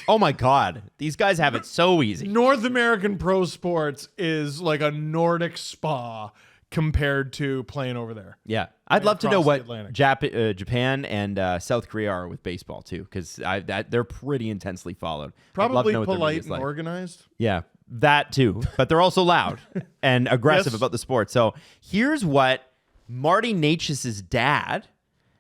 Oh my God. These guys have it so easy. North American pro sports is like a Nordic spa compared to playing over there. Yeah. I'd love to know across the what Atlantic. Japan and South Korea are with baseball too, because they're pretty intensely followed. I'd love Probably to know what their polite media's and like. organized. Yeah, that too. But they're also loud and aggressive Yes. about the sport. So here's what Marty Necas' dad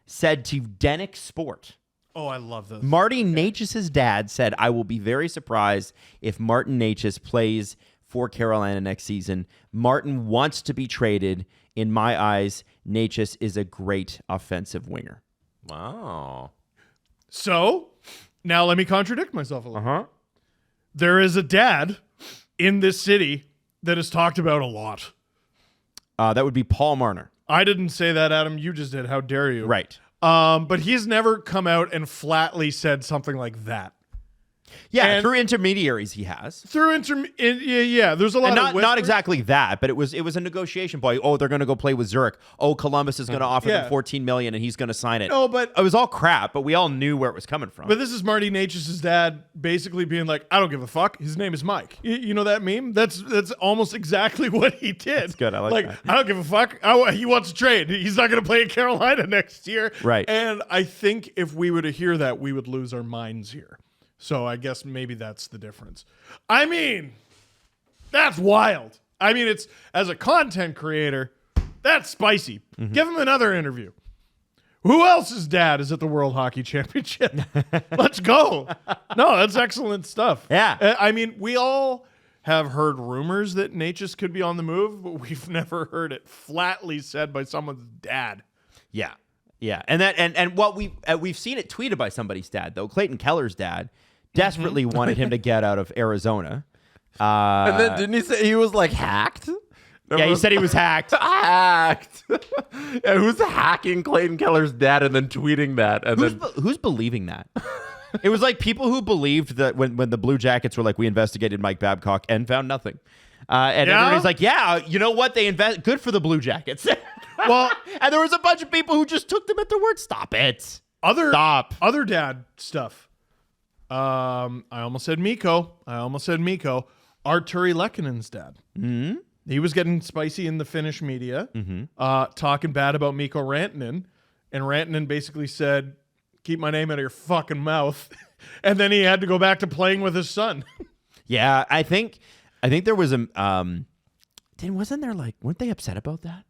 said to Denick Sport. Oh, I love this. Marty Necas' dad said, I will be very surprised if Martin Necas plays for Carolina next season. Martin wants to be traded. In my eyes, Necas is a great offensive winger. Wow. So, now let me contradict myself a little. Uh-huh. There is a dad in this city that is talked about a lot. That would be Paul Marner. I didn't say that, Adam. You just did. How dare you? Right. But he's never come out and flatly said something like that. Yeah, And- through intermediaries he has. Through yeah, there's a lot And of not whispers. exactly that, but it was a negotiation point. Oh, they're going to go play with Zurich. Oh, Columbus is going to offer Yeah. them $14 million and he's going to sign it. No, but It was all crap, but we all knew where it was coming from. But this is Marty Necas' dad basically being like, I don't give a fuck. His name is Mike. You know that meme? That's almost exactly what he did. That's good. I like that. I don't give a fuck. He wants to trade. He's not going to play in Carolina next year. Right. And I think if we were to hear that, we would lose our minds here. So I guess maybe that's the difference. I mean, that's wild. I mean, it's as a content creator, that's spicy. Mm-hmm. Give him another interview. Who else's dad is at the World Hockey Championship? Let's go. No, that's excellent stuff. Yeah. I mean, we all have heard rumors that Necas could be on the move, but we've never heard it flatly said by someone's dad. Yeah. Yeah. And what we've seen it tweeted by somebody's dad, though. Clayton Keller's dad desperately wanted him to get out of Arizona. And then didn't he say he was like hacked? Yeah, he said he was hacked. Hacked. Yeah, who's hacking Clayton Keller's dad and then tweeting that? And Who's believing that? It was like people who believed that when the Blue Jackets were like, we investigated Mike Babcock and found nothing. And Yeah? everybody's like, yeah, you know what? They invest. Good for the Blue Jackets. Well, and there was a bunch of people who just took them at their word. Stop it. Stop. Other dad stuff. I almost said Mikko. Arturi Lekkonen's dad. Mm-hmm. He was getting spicy in the Finnish media, talking bad about Mikko Rantanen. And Rantanen basically said, keep my name out of your fucking mouth. And then he had to go back to playing with his son. Yeah, I think there was a wasn't there like, weren't they upset about that?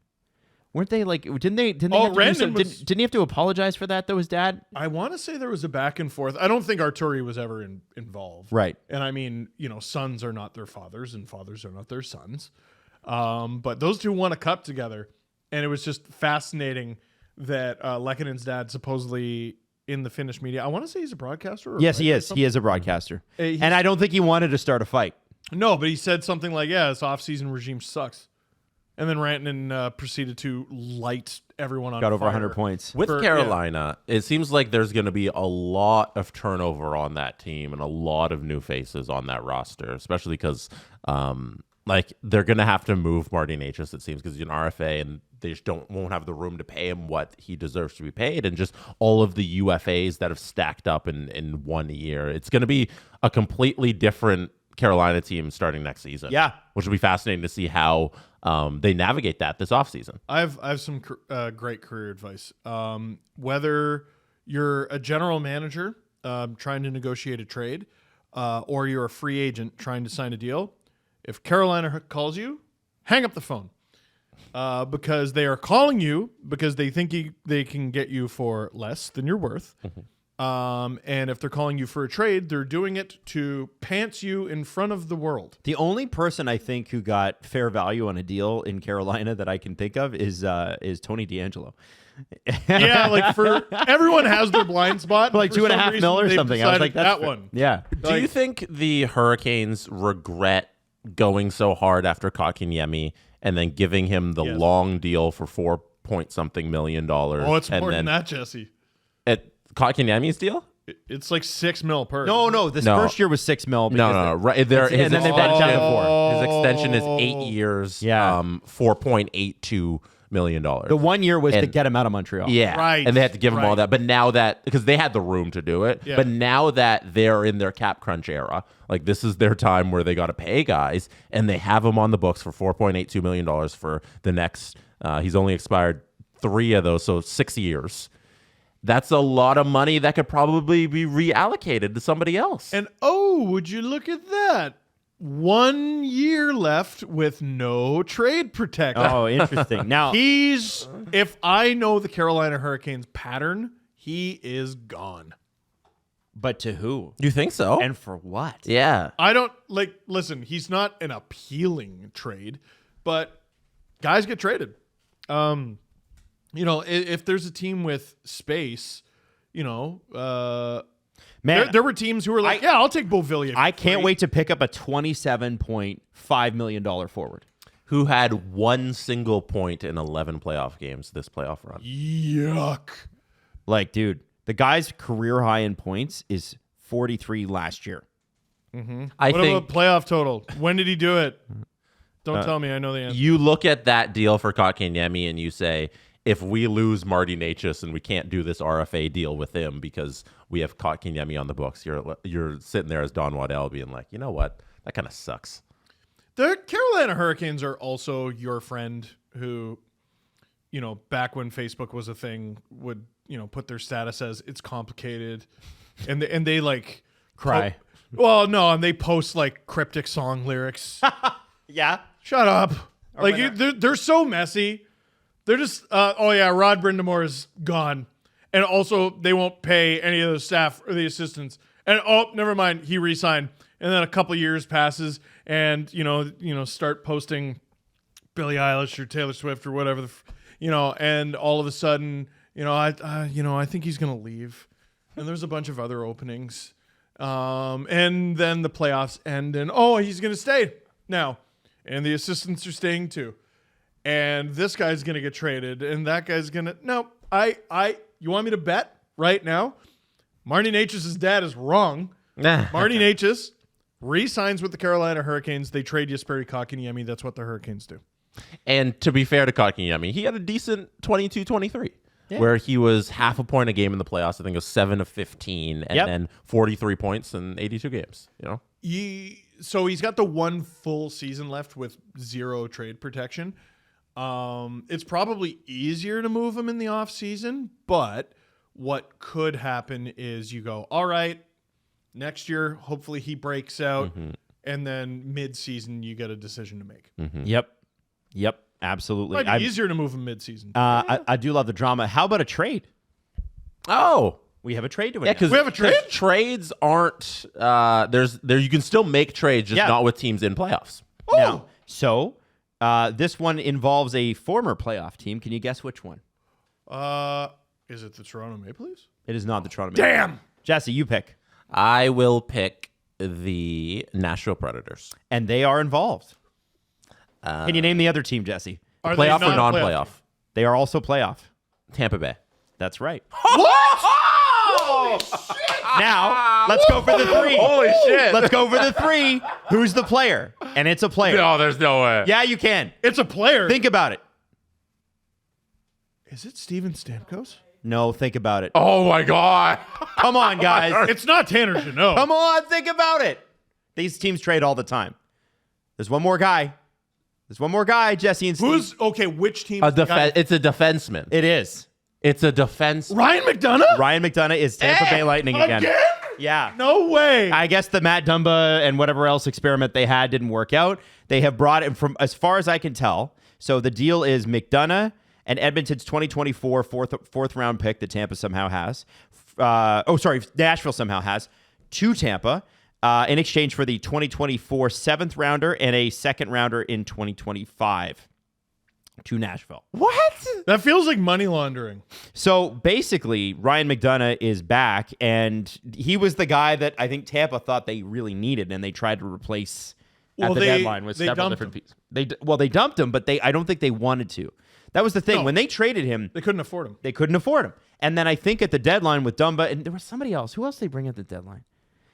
Weren't they like, didn't they have to do some, didn't he have to apologize for that though, his dad? I want to say there was a back and forth. I don't think Arturi was ever involved. Right. And I mean, sons are not their fathers and fathers are not their sons. But those two won a cup together. And it was just fascinating that Lekkonen's dad supposedly in the Finnish media, I want to say he's a broadcaster. Yes, he is. He is a broadcaster. He's- And I don't think he wanted to start a fight. No, but he said something like, yeah, this off-season regime sucks. And then Rantanen proceeded to light everyone on Got over fire. 100 points. with for- Carolina, it seems like there's going to be a lot of turnover on that team and a lot of new faces on that roster, especially because like they're going to have to move Marty Necas, it seems, because he's an RFA and they just won't have the room to pay him what he deserves to be paid, and just all of the UFAs that have stacked up in 1 year. It's going to be a completely different Carolina team starting next season. Yeah. Which will be fascinating to see how they navigate that this offseason. I have some great career advice. Whether you're a general manager trying to negotiate a trade or you're a free agent trying to sign a deal, if Carolina calls you, hang up the phone. because they are calling you because they think they can get you for less than you're worth. And if they're calling you for a trade, they're doing it to pants you in front of the world. The only person I think who got fair value on a deal in Carolina that I can think of is Tony D'Angelo. Yeah, like for everyone has their blind spot. Like For $2.5 some reason, million or they've something. I was like, decided that's that fair. one. Yeah. Do you think the Hurricanes regret going so hard after Kotkaniemi and then giving him the Yes. long deal for $4-point-something million? Oh, it's and more than then that, Jesse. At Kotkaniemi's deal? It's like $6 million per. No. This No. first year was $6 million. No. Right there, and then they've done it before. His extension is 8 years. Yeah. $4.82 million. The 1 year was to And- get him out of Montreal. Yeah, Right, and they had to give him all right. that. But now that, because they had the room to do it, Yeah. but now that they're in their cap crunch era, like this is their time where they got to pay guys, and they have him on the books for $4.82 million for the next. He's only expired 3 of those, so 6 years. That's a lot of money that could probably be reallocated to somebody else. And would you look at that? 1 year left with no trade protection. Oh, interesting. Now, If I know the Carolina Hurricanes pattern, he is gone. but to who? You think so? And for what? yeah. I don't listen, he's not an appealing trade, but guys get traded. If there's a team with space, Man, there were teams who were like, I'll take Beauvillier. I can't wait to pick up a $27.5 million forward. Who had 1 single point in 11 playoff games this playoff run? Yuck. Like, dude, the guy's career high in points is 43 last year. I What think about playoff total? When did he do it? Don't tell me. I know the answer. you look at that deal for Kotkaniemi and you say, if we lose Marty Necas and we can't do this RFA deal with him because we have Kotkaniemi on the books, you're sitting there as Don Waddell being like, you know what? That kind of sucks. The Carolina Hurricanes are also your friend who, back when Facebook was a thing, would, put their status as it's complicated. And they like Cry. and they post like cryptic song lyrics. Yeah. Shut up. They're so messy. They're just, Rod Brindamore is gone. And also, they won't pay any of the staff or the assistants. And, never mind, he re-signed. And then a couple years passes and, start posting Billie Eilish or Taylor Swift or whatever, and all of a sudden, I think he's going to leave. And there's a bunch of other openings. And then the playoffs end and, he's going to stay now. And the assistants are staying too. And this guy's going to get traded, and that guy's going to... No, you want me to bet right now? Marty Necas' dad is wrong. Marty Necas re-signs with the Carolina Hurricanes. They trade Jesperi Kotkaniemi. That's what the Hurricanes do. And to be fair to Kotkaniemi, he had a decent 22-23, where he was half a point a game in the playoffs. I think it was 7 of 15, and then 43 points in 82 games. So he's got the 1 full season left with 0 trade protection. It's probably easier to move him in the off season, but what could happen is you go, all right, next year, hopefully he breaks out, and then mid-season you get a decision to make. Yep. Absolutely. Might be easier to move him mid-season. I do love the drama. How about a trade? Oh, We have a trade to yeah, announce. because We have a trade? Trades aren't there. You can still make trades, just not with teams in playoffs. Now, so this one involves a former playoff team. Can you guess which one? Is it the Toronto Maple Leafs? It is not the Toronto Maple Leafs. Damn! Jesse, you pick. I will pick the Nashville Predators. And they are involved. Can you name the other team, Jesse? Are they Playoff or not non-playoff? They are also playoff. Tampa Bay. That's right. Holy Now, let's go for the 3. shit! Let's go for the 3. Who's the player? And it's a player. No, there's no way. Yeah, you can. It's a player. Think about it. Is it Steven Stamkos? No, think about it. Oh my god! Come on, guys. It's not Tanner Jeannot. Come on, think about it. These teams trade all the time. There's one more guy. Jesse and Steve. Who's okay? Which team? is the guy? It's a defenseman. It is. It's a defense. Ryan McDonagh? Ryan McDonagh is Tampa Bay Lightning again. Yeah. No way. I guess the Matt Dumba and whatever else experiment they had didn't work out. They have brought it from, as far as I can tell, So the deal is McDonagh and Edmonton's 2024 fourth round pick that Tampa somehow has. Nashville somehow has to Tampa in exchange for the 2024 seventh rounder and a second rounder in 2025 to Nashville. What? That feels like money laundering. So basically, Ryan McDonagh is back, and he was the guy that I think Tampa thought they really needed, and they tried to replace at the deadline with several different pieces. They dumped him, but I don't think they wanted to. That was the thing. No. When they traded him, They couldn't afford him. they couldn't afford him. And then I think at the deadline with Dumba, and there was somebody else. Who else did they bring at the deadline?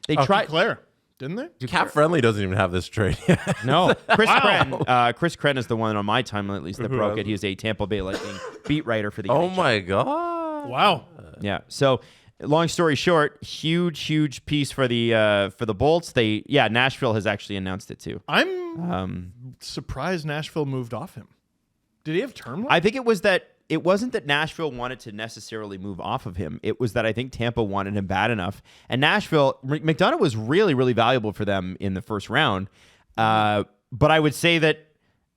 They tried. Claire, didn't they? Cap Friendly doesn't even have this trade yet. No, Chris Krenn. Chris Krenn is the one on my timeline at least that broke it. He is a Tampa Bay Lightning beat writer for the Oh NHL. my God. Wow. Yeah. So, long story short, huge piece for the Bolts. Nashville has actually announced it too. I'm surprised Nashville moved off him. Did he have term left? I think it wasn't that Nashville wanted to necessarily move off of him. It was that I think Tampa wanted him bad enough. And Nashville, McDonagh was really, really valuable for them in the first round. But I would say that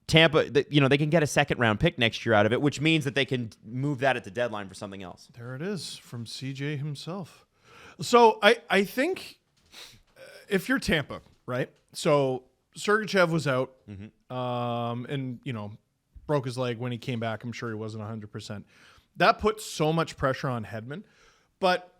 Tampa, they can get a second round pick next year out of it, which means that they can move that at the deadline for something else. There it is from CJ himself. So I think if you're Tampa, right? So Sergachev was out, and broke his leg when he came back. I'm sure he wasn't 100%. That put so much pressure on Hedman. But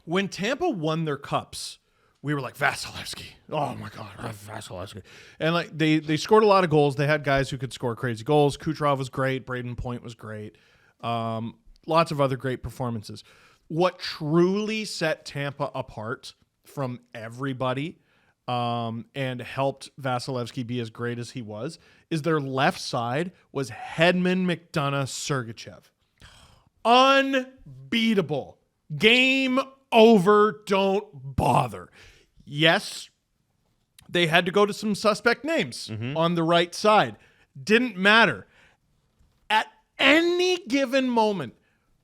when Tampa won their cups, we were like, Vasilevsky. Oh my God, Vasilevsky. And like they scored a lot of goals. They had guys who could score crazy goals. Kucherov was great. Braden Point was great. Lots of other great performances. What truly set Tampa apart from everybody and helped Vasilevsky be as great as he was is their left side was Hedman, McDonagh, Sergachev. Unbeatable. Game over. Don't bother. Yes, they had to go to some suspect names on the right side. Didn't matter. At any given moment,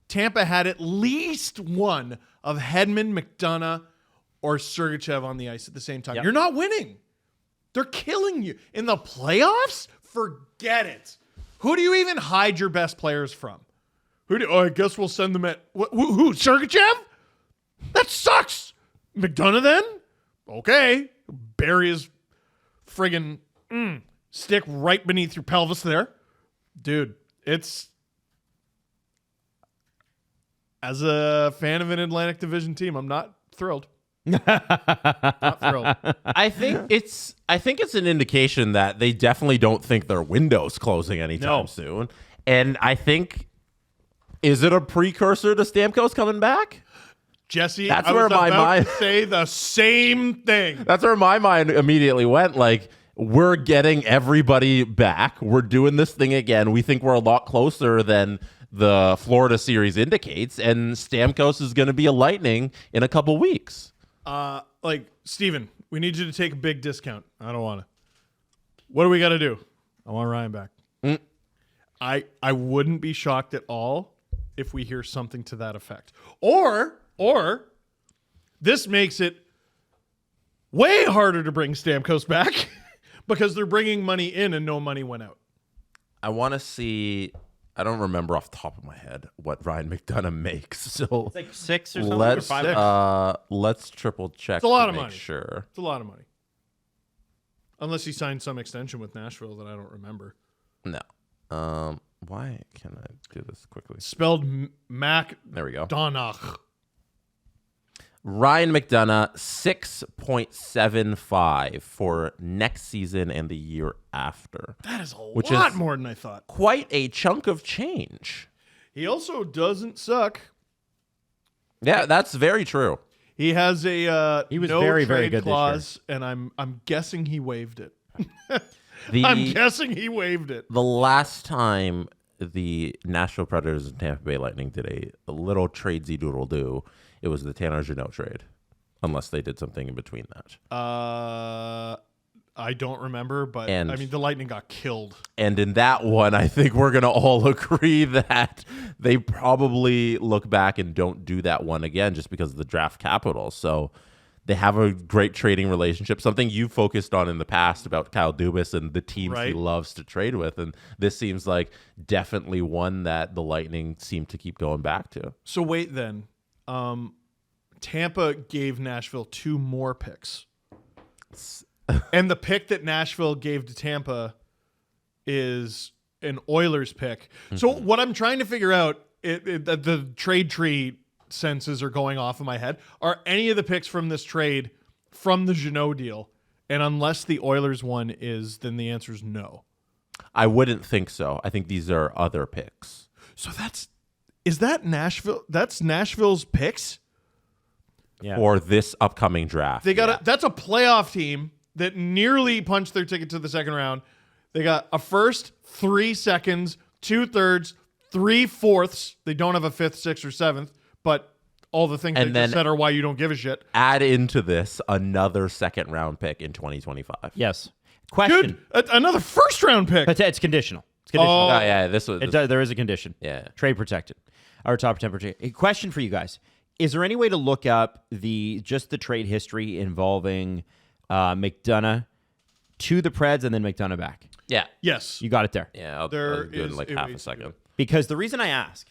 Tampa had at least one of Hedman, McDonagh, or Sergachev on the ice at the same time. Yep. You're not winning. They're killing you. In the playoffs, forget it. Who do you even hide your best players from? I guess we'll send them at... Who? Sergachev? That sucks. McDonagh then? Okay. Bury his friggin' stick right beneath your pelvis there. Dude, it's... As a fan of an Atlantic Division team, I'm not thrilled. Not thrilled. I think it's an indication that they definitely don't think their window's closing anytime soon. And I think, is it a precursor to Stamkos coming back? Jesse, That's I where was my about mind to say the same thing. That's where my mind immediately went. Like, we're getting everybody back. We're doing this thing again. We think we're a lot closer than the Florida series indicates, and Stamkos is going to be a Lightning in a couple weeks. Steven, we need you to take a big discount. I don't want to. What do we got to do? I want Ryan back. I wouldn't be shocked at all if we hear something to that effect. Or this makes it way harder to bring Stamkos back because they're bringing money in and no money went out. I want to see. I don't remember off the top of my head what Ryan McDonagh makes. So It's like 6 or something. Or 5. Let's triple check. It's a lot of make money. Sure. It's a lot of money. Unless he signed some extension with Nashville that I don't remember. No. Why can I do this quickly? Spelled Mac. There we go. Donach. Ryan McDonagh, 6.75 for next season and the year after. That is a Which lot is more than I thought. quite a chunk of change. He also doesn't suck. Yeah, that's very true. He has a He was no very, trade very good this year. clause, and I'm guessing he waived it. The, I'm guessing he waived it. the last time the Nashville Predators and Tampa Bay Lightning did a little tradesy doodle do, it was the Tanner Jeannot trade, unless they did something in between that. I don't remember, but And- I mean the Lightning got killed. And in that one, I think we're going to all agree that they probably look back and don't do that one again just because of the draft capital. So They have a great trading relationship, something you focused on in the past about Kyle Dubas and the teams he loves to trade with. And this seems like definitely one that the Lightning seem to keep going back to. So wait then. Tampa gave Nashville 2 more picks. And the pick that Nashville gave to Tampa is an Oilers pick. So what I'm trying to figure out, the trade tree senses are going off in my head. Are any of the picks from this trade from the Jeannot deal? And unless the Oilers one is, then the answer is no. I wouldn't think so. I think these are other picks. So is that Nashville? That's Nashville's picks? Yeah. For this upcoming draft. They got that's a playoff team that nearly punched their ticket to the second round. They got a first, 3 seconds, 2 thirds, 3 fourths. They don't have a 5th, 6th, or 7th, but all the things And they then just said are why you don't give a shit. Add into this another second round pick in 2025. Yes. Question. Dude, another first round pick. But it's conditional. It's conditional. Oh. Yeah, this was. There is a condition. Yeah. Trade protected. Our top temperature. A question for you guys. Is there any way to look up the trade history involving McDonagh to the Preds and then McDonagh back? Yeah. Yes. You got it there. Yeah, I'll do it in like half a second. Because the reason I ask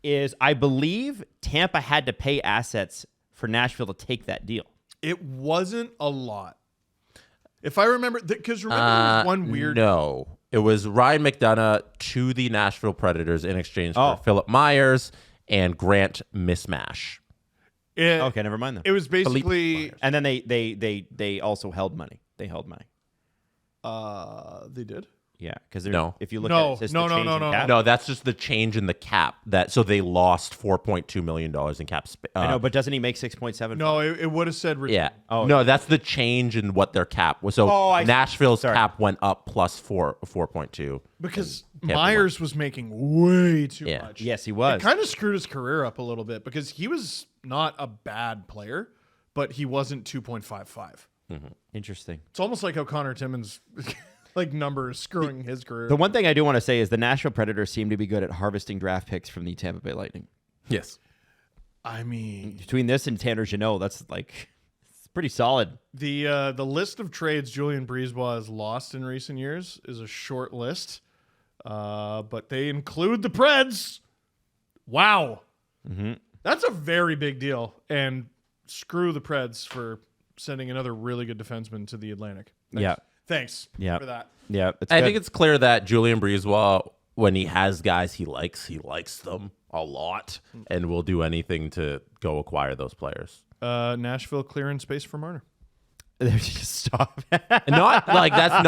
is I believe Tampa had to pay assets for Nashville to take that deal. It wasn't a lot. If I remember, because remember there was one weird. No. It was Ryan McDonagh to the Nashville Predators in exchange for Oh. Philip Myers and Grant Mismash. Okay, never mind then. It was basically. And then they also held money. They held money. They did? Yeah, because No. if you look No, at it, it's just no, the no, change no, in no. cap. No, that's just the change in the cap. So they lost $4.2 million in cap space. I know, but doesn't he make 6.7? No, it would have said. Yeah. Oh, no, that's the change in what their cap was. So Oh, I see. Nashville's Sorry. cap went up plus 4.2. Because Tampa Myers was making way too Yeah. much. Yes, he It was. kind of screwed his career up a little bit because he was not a bad player, but he wasn't 2.55. Interesting. It's almost like how Connor Timmins like numbers screwing his career. The one thing I do want to say is the Nashville Predators seem to be good at harvesting draft picks from the Tampa Bay Lightning. Yes. I mean, Between this and Tanner Jeannot, that's like it's pretty solid. the list of trades Julien Brisebois has lost in recent years is a short list, but they include the Preds. Wow, that's a very big deal. And screw the Preds for sending another really good defenseman to the Atlantic. Thanks Yeah. for that. Yeah, it's I good. think it's clear that Julien Brisebois, when he has guys he likes them a lot and will do anything to go acquire those players. Nashville clearing space for Marner. Just stop. Not like that's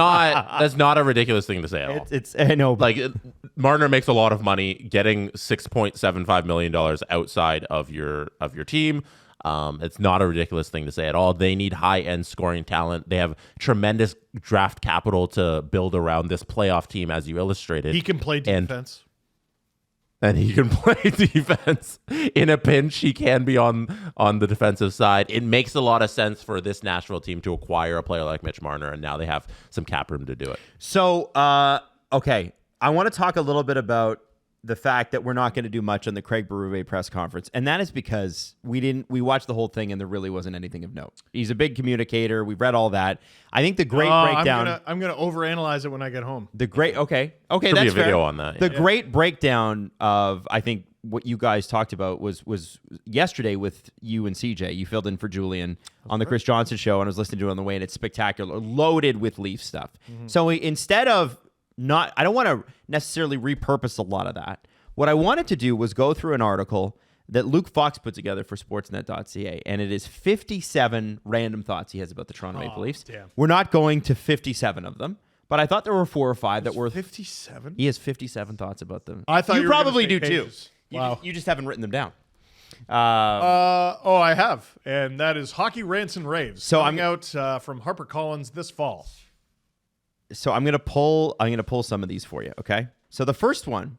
not a ridiculous thing to say at all. it's I know, but Like Marner makes a lot of money getting $6.75 million outside of your team. It's not a ridiculous thing to say at all. They need high-end scoring talent. They have tremendous draft capital to build around this playoff team, as you illustrated. He can play defense. And he can play defense. In a pinch, he can be on the defensive side. It makes a lot of sense for this Nashville team to acquire a player like Mitch Marner, and now they have some cap room to do it. So, okay, I want to talk a little bit about the fact that we're not going to do much on the Craig Berube press conference, and that is because we watched the whole thing and there really wasn't anything of note. He's a big communicator. We've read all that. I think the great breakdown. I'm gonna overanalyze it when I get home. The great okay, There'll be that's a video fair. on that, The yeah. great breakdown of I think what you guys talked about was yesterday with you and CJ. You filled in for Julian on the Chris Johnson show, and I was listening to it on the way, and it's spectacular, loaded with Leaf stuff. So instead of I don't want to necessarily repurpose a lot of that. What I wanted to do was go through an article that Luke Fox put together for Sportsnet.ca, and it is 57 random thoughts he has about the Toronto Maple Leafs. Damn. We're not going to 57 of them, but I thought there were 4 or 5 that were. 57. He has 57 thoughts about them. I thought you were gonna probably say do pages. too. Wow. You just haven't written them down. I have, and that is Hockey Rants and Raves. So coming out from HarperCollins this fall. So I'm gonna pull some of these for you. Okay. So the first one,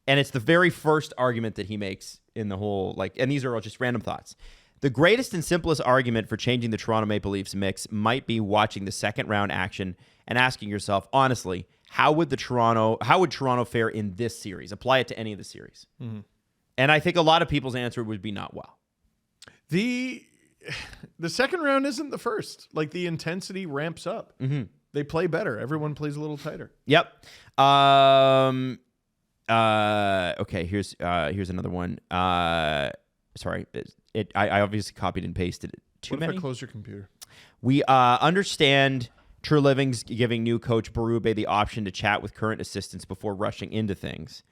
and it's the very first argument that he makes in the whole and these are all just random thoughts. The greatest and simplest argument for changing the Toronto Maple Leafs mix might be watching the second round action and asking yourself honestly, how would Toronto fare in this series? Apply it to any of the series. And I think a lot of people's answer would be not well. the second round isn't the first. Like the intensity ramps up. Mm-hmm. They play better. Everyone plays a little tighter. Yep. Okay. Here's another one. Sorry. I obviously copied and pasted it. Too What many. if I close your computer? We understand True Living's giving new coach Berube the option to chat with current assistants before rushing into things.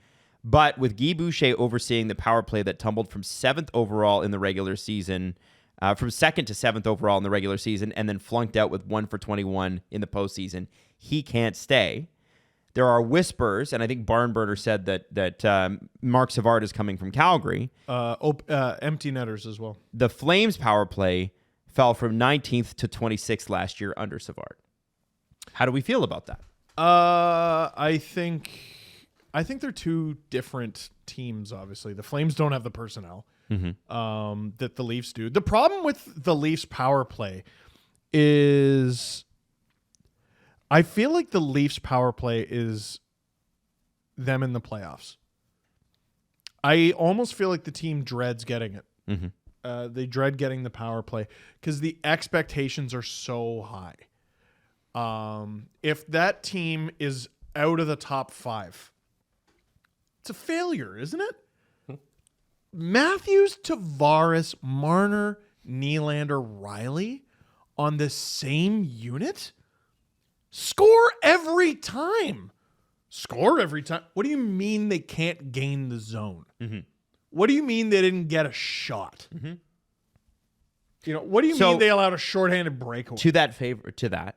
But with Guy Boucher overseeing the power play that tumbled from 7th overall in the regular season, from 2nd to 7th overall in the regular season, and then flunked out with 1 for 21 in the postseason, he can't stay. There are whispers, and I think Barnburner said that Mark Savard is coming from Calgary. Empty netters as well. The Flames power play fell from 19th to 26th last year under Savard. How do we feel about that? I think they're two different teams. Obviously, the Flames don't have the personnel that the Leafs do. The problem with the Leafs power play is, I feel like the Leafs power play is them in the playoffs. I almost feel like the team dreads getting it. They dread getting the power play because the expectations are so high. If that team is out of the top 5, it's a failure, isn't it? Matthews, Tavares, Marner, Nylander, Riley on the same unit? Score every time. Score every time. What do you mean they can't gain the zone? What do you mean they didn't get a shot? You know, what do you mean they allowed a shorthanded breakaway? To that,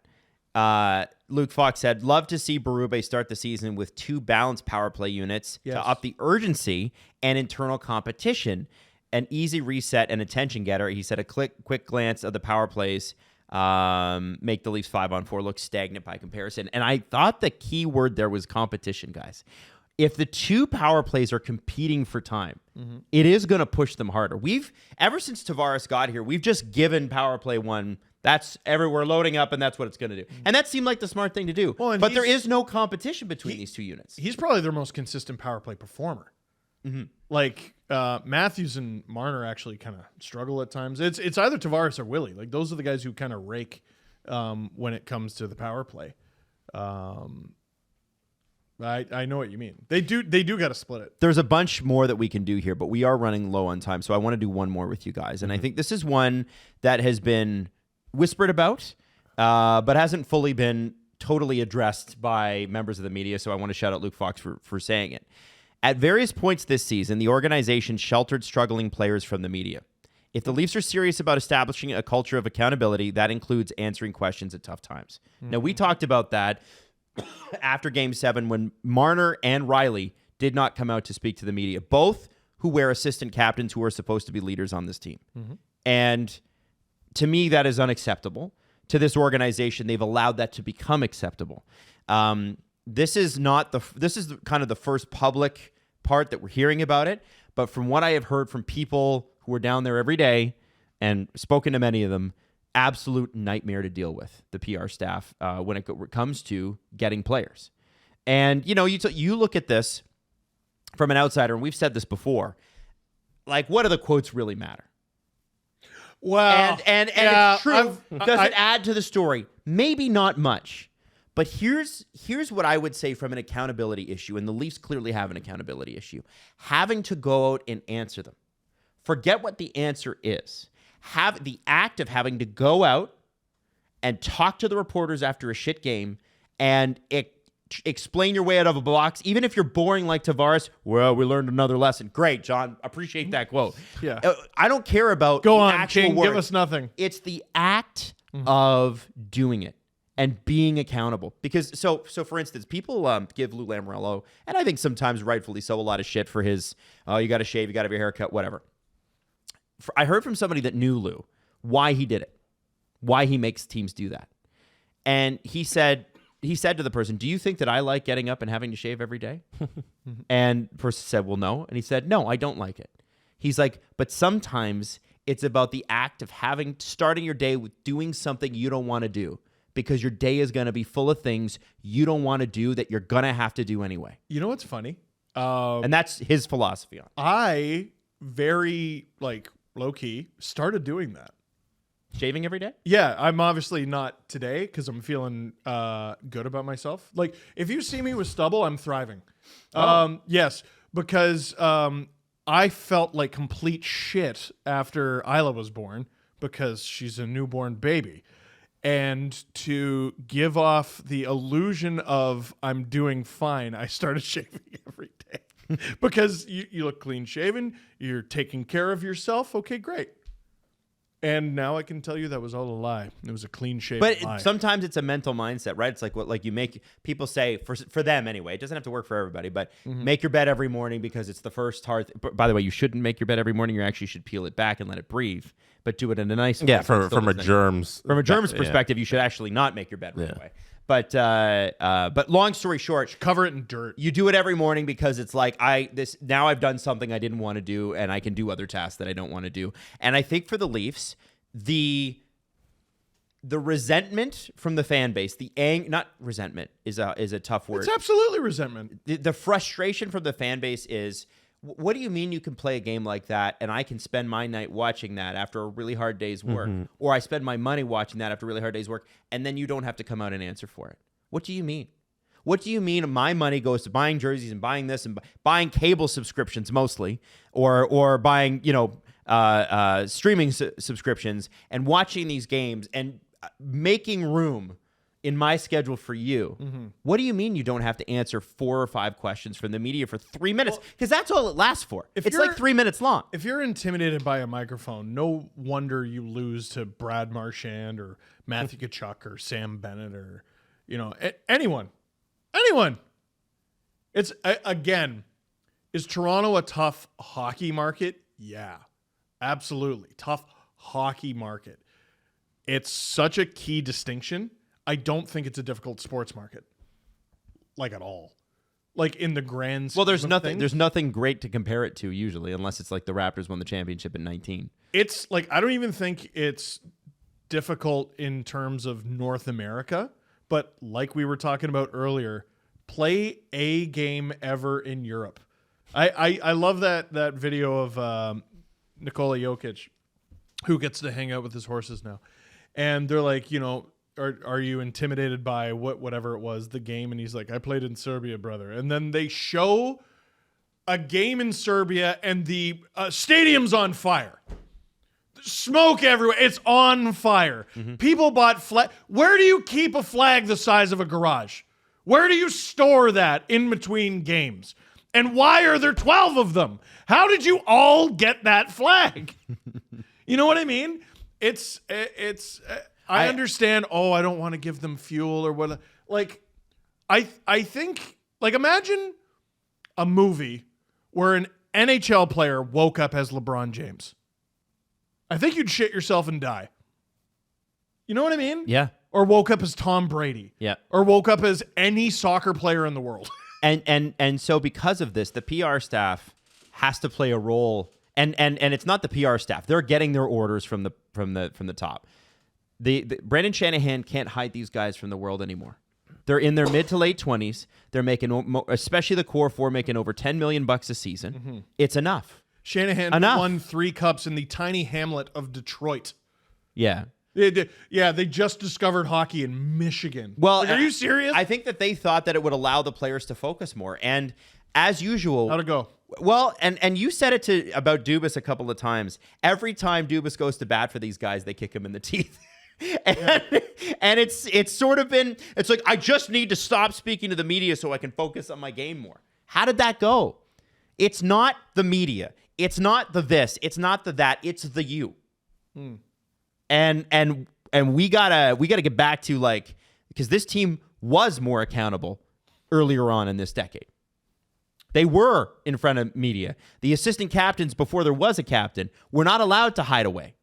Luke Fox said, love to see Berube start the season with 2 balanced power play units to up the urgency and internal competition. An easy reset and attention getter. He said a quick glance of the power plays make the Leafs 5-on-4 look stagnant by comparison. And I thought the key word there was competition, guys. If the 2 power plays are competing for time, it is going to push them harder. Ever since Tavares got here, we've just given power play 1. That's everywhere loading up, and that's what it's going to do. And that seemed like the smart thing to do. Well, but there is no competition between these 2 units. He's probably their most consistent power play performer. Like Matthews and Marner actually kind of struggle at times. It's either Tavares or Willie. Like those are the guys who kind of rake when it comes to the power play. I know what you mean. They do got to split it. There's a bunch more that we can do here, but we are running low on time, so I want to do one more with you guys. And I think this is one that has been whispered about, but hasn't fully been totally addressed by members of the media, so I want to shout out Luke Fox for saying it. At various points this season, the organization sheltered struggling players from the media. If the Leafs are serious about establishing a culture of accountability, that includes answering questions at tough times. Now, we talked about that after Game 7 when Marner and Riley did not come out to speak to the media, both who wear assistant captains who are supposed to be leaders on this team. And to me, that is unacceptable. To this organization, they've allowed that to become acceptable. This is kind of the first public part that we're hearing about it. But from what I have heard from people who are down there every day and spoken to many of them, absolute nightmare to deal with, the PR staff, when it comes to getting players. And, you know, you look at this from an outsider, and we've said this before, like, what do the quotes really matter? Well, and it's true. Does it add to the story? Maybe not much. But here's what I would say from an accountability issue, and the Leafs clearly have an accountability issue. Having to go out and answer them. Forget what the answer is. Have the act of having to go out and talk to the reporters after a shit game and explain your way out of a box, even if you're boring like Tavares. Well, we learned another lesson. Great, John. Appreciate that quote. Yeah. I don't care about Go the on, actual King. words. Give us nothing. It's the act of doing it and being accountable. Because so for instance, people give Lou Lamoriello, and I think sometimes rightfully so, a lot of shit for his, you got to shave, you got to have your haircut, whatever. I heard from somebody that knew Lou why he did it, why he makes teams do that. And he said to the person, do you think that I like getting up and having to shave every day? And the person said, well, no. And he said, no, I don't like it. He's like, but sometimes it's about the act of starting your day with doing something you don't want to do, because your day is going to be full of things you don't want to do that you're going to have to do anyway. You know what's funny? And that's his philosophy on it. I very low key started doing that. Shaving every day? Yeah, I'm obviously not today because I'm feeling good about myself. Like, if you see me with stubble, I'm thriving. Yes, because I felt like complete shit after Isla was born because she's a newborn baby. And to give off the illusion of I'm doing fine, I started shaving every day because you look clean shaven. You're taking care of yourself. Okay, great. And now I can tell you that was all a lie. It was a clean shaven lie. But sometimes it's a mental mindset, right? It's like what you make people say for them anyway. It doesn't have to work for everybody, but make your bed every morning because it's the first hard. By the way, you shouldn't make your bed every morning. You actually should peel it back and let it breathe, but do it in a nice way. Yeah, from a germs perspective, you should actually not make your bed right away. But long story short, Cover it in dirt. you do it every morning because it's like now I've done something I didn't want to do, and I can do other tasks that I don't want to do. And I think for the Leafs, the resentment from the fan base, not resentment is a tough word. It's absolutely resentment. The frustration from the fan base is, what do you mean you can play a game like that and I can spend my night watching that after a really hard day's work, or I spend my money watching that after a really hard day's work, and then you don't have to come out and answer for it? What do you mean? What do you mean my money goes to buying jerseys and buying this and buying cable subscriptions mostly, or buying streaming subscriptions and watching these games and making room in my schedule for you? What do you mean you don't have to answer 4 or 5 questions from the media for 3 minutes? Because that's all it lasts for. It's like 3 minutes long. If you're intimidated by a microphone, no wonder you lose to Brad Marchand or Matthew Tkachuk or Sam Bennett or anyone. It's again, is Toronto a tough hockey market? Yeah, absolutely. Tough hockey market. It's such a key distinction. I don't think it's a difficult sports market, like at all. Like in the grand scheme There's of nothing. things. There's nothing great to compare it to usually, unless it's like the Raptors won the championship in 19. It's like, I don't even think it's difficult in terms of North America, but like we were talking about earlier, play a game ever in Europe. I love that video of Nikola Jokic, who gets to hang out with his horses now, and they're like, Are you intimidated by whatever it was, the game? And he's like, I played in Serbia, brother. And then they show a game in Serbia and the stadium's on fire. Smoke everywhere. It's on fire. People bought flag. Where do you keep a flag the size of a garage? Where do you store that in between games? And why are there 12 of them? How did you all get that flag? You know what I mean? I understand. I don't want to give them fuel or what. Like, I think, like, imagine a movie where an NHL player woke up as LeBron James. I think you'd shit yourself and die. You know what I mean? Yeah. Or woke up as Tom Brady. Yeah. Or woke up as any soccer player in the world. And so because of this, the PR staff has to play a role. And it's not the PR staff. They're getting their orders from the top. The Brendan Shanahan can't hide these guys from the world anymore. They're in their mid to late 20s. They're making, especially the core 4, making over $10 million a season. It's enough. Shanahan won 3 cups in the tiny hamlet of Detroit. Yeah. They just discovered hockey in Michigan. Well, are you serious? I think that they thought that it would allow the players to focus more. And as usual, how'd it go? Well, and you said it about Dubas a couple of times. Every time Dubas goes to bat for these guys, they kick him in the teeth. And it's sort of been, it's like, I just need to stop speaking to the media so I can focus on my game more. How did that go? It's not the media. It's not the this. It's not the that. It's the you. And we gotta get back to, like, because this team was more accountable earlier on in this decade. They were in front of media. The assistant captains, before there was a captain, were not allowed to hide away.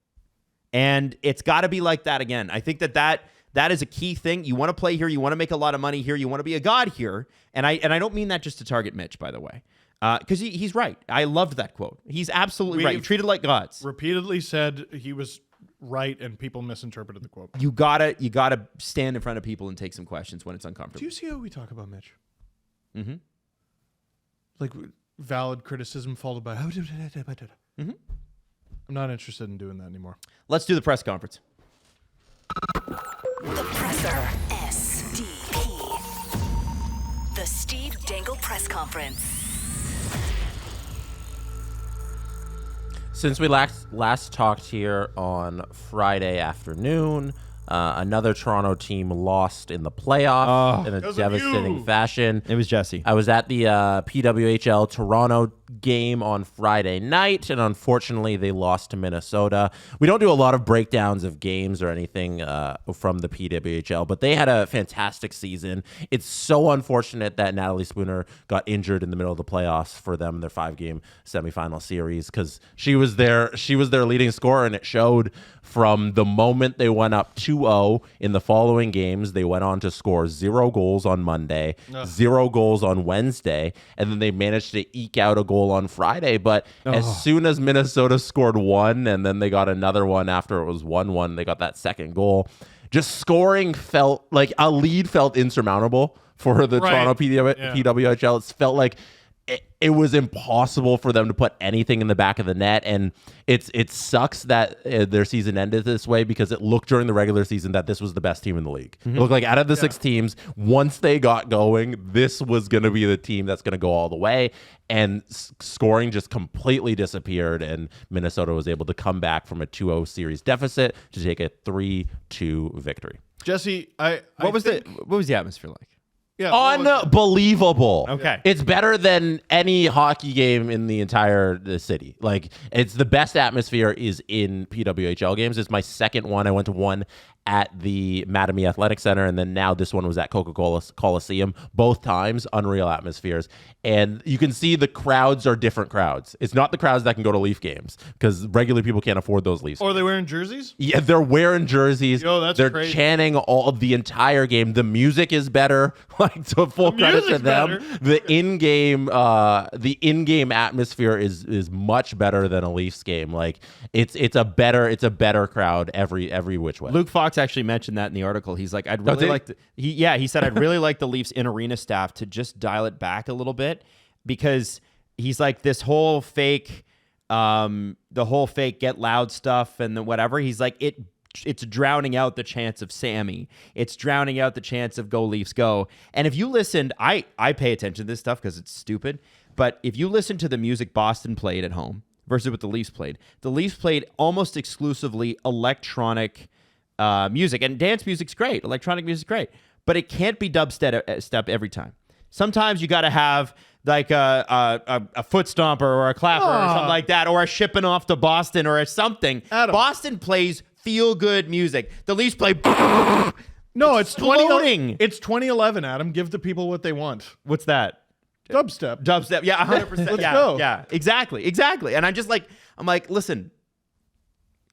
And it's got to be like that again. I think that is a key thing. You want to play here. You want to make a lot of money here. You want to be a god here. And I don't mean that just to target Mitch, by the way, because he's right. I loved that quote. He's absolutely right. You treat it like gods. Repeatedly said he was right, and people misinterpreted the quote. You gotta stand in front of people and take some questions when it's uncomfortable. Do you see how we talk about Mitch? Mm-hmm. Like, valid criticism followed by. I'm not interested in doing that anymore. Let's do the press conference. The Presser. SDP. The Steve Dangle Press Conference. Since we last talked here on Friday afternoon, another Toronto team lost in the playoff in a devastating fashion. It was Jesse. I was at the PWHL Toronto game on Friday night, and unfortunately they lost to Minnesota. We don't do a lot of breakdowns of games or anything from the PWHL, but they had a fantastic season. It's so unfortunate that Natalie Spooner got injured in the middle of the playoffs for them in their 5-game semifinal series, because she was their leading scorer, and it showed from the moment they went up 2-0 in the following games. They went on to score 0 goals on Monday, 0 goals on Wednesday, and then they managed to eke out a goal on Friday. But as soon as Minnesota scored 1, and then they got another one after it was 1-1, they got that second goal. Just scoring felt like a lead felt insurmountable for the Toronto PWHL. It felt like it was impossible for them to put anything in the back of the net, and it sucks that their season ended this way, because it looked during the regular season that this was the best team in the league. It looked like out of the 6 teams, once they got going, this was going to be the team that's going to go all the way, and scoring just completely disappeared, and Minnesota was able to come back from a 2-0 series deficit to take a 3-2 victory. Jesse, What was the atmosphere like? Yeah, Unbelievable. Okay. It's better than any hockey game in the entire city. Like, it's the best atmosphere is in PWHL games. It's my second one. I went to one at the Mattamy Athletic Center, and then now this one was at Coca-Cola Coliseum. Both times, unreal atmospheres. And you can see the crowds are different crowds. It's not the crowds that can go to Leaf games, because regular people can't afford those Leafs. Or are they wearing jerseys? Yeah, they're wearing jerseys. Yo, that's they're crazy. chanting all of the entire game. The music is better. Like, so full credit to music's them. better. The in-game atmosphere is much better than a Leafs game. Like, it's a better crowd every which way. Luke Fox actually mentioned that in the article. He's like, I'd really like he said I'd really like the Leafs in arena staff to just dial it back a little bit, because he's like, this whole fake get loud stuff and the whatever. He's like, it's drowning out the chance of Sammy. It's drowning out the chance of Go Leafs Go. And if you listened, I pay attention to this stuff because it's stupid, but if you listen to the music Boston played at home versus what the Leafs played almost exclusively electronic music, and dance music's great, electronic music's great, but it can't be dubstep every time. Sometimes you got to have like a foot stomper or a clapper or something like that, or a shipping off to Boston or something. Adam. Boston plays feel good music. The Leafs play. No, it's exploding. It's 2011, Adam. Give the people what they want. What's that? Dubstep. Yeah, 100%. Let's go. Yeah, exactly. And I'm like, listen.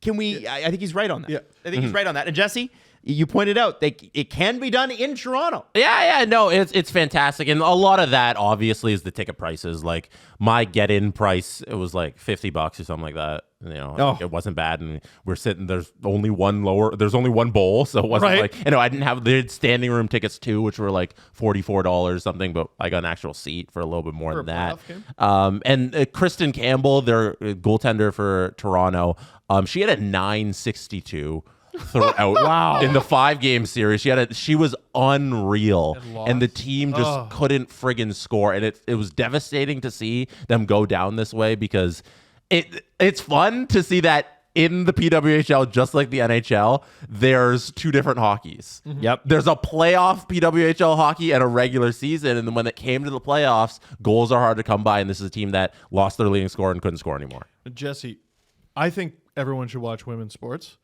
Can we? I think he's right on that. Yeah. I think he's right on that. And Jesse, you pointed out it can be done in Toronto. Yeah, no, it's fantastic, and a lot of that obviously is the ticket prices. Like, my get-in price, it was like $50 or something like that. You know, it wasn't bad, and we're sitting. There's only one bowl, so it wasn't like, I didn't have, they had standing room tickets too, which were like $44 something, but I got an actual seat for a little bit more than that. And Kristen Campbell, their goaltender for Toronto, she had a 962 throughout in the 5-game series. She was unreal, and the team just couldn't friggin' score, and it was devastating to see them go down this way, because it's fun to see that in the PWHL, just like the NHL, there's 2 different hockeys. Yep. There's a playoff PWHL hockey and a regular season, and then when it came to the playoffs, goals are hard to come by, and this is a team that lost their leading scorer and couldn't score anymore. Jesse, I think everyone should watch women's sports.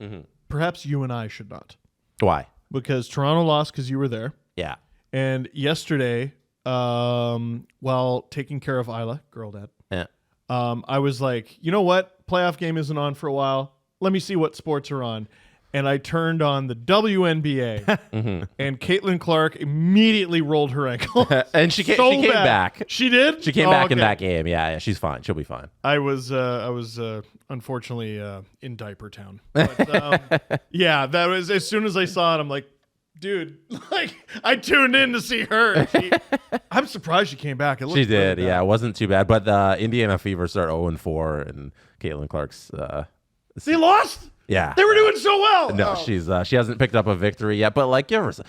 Perhaps you and I should not. Why? Because Toronto lost because you were there. Yeah. And yesterday, while taking care of Isla, girl dad, I was like, you know what? Playoff game isn't on for a while. Let me see what sports are on. And I turned on the WNBA, and Caitlin Clark immediately rolled her ankle. And she came back. She did? She came back in that game. Yeah, she's fine. She'll be fine. I was unfortunately in diaper town. But, yeah, that was, as soon as I saw it, I'm like, dude, like, I tuned in to see her. I'm surprised she came back. She did. Yeah, it wasn't too bad. But Indiana Fever start 0-4, and Caitlin Clark's. They lost? Yeah. They were doing so well. No, she hasn't picked up a victory yet. But like, it's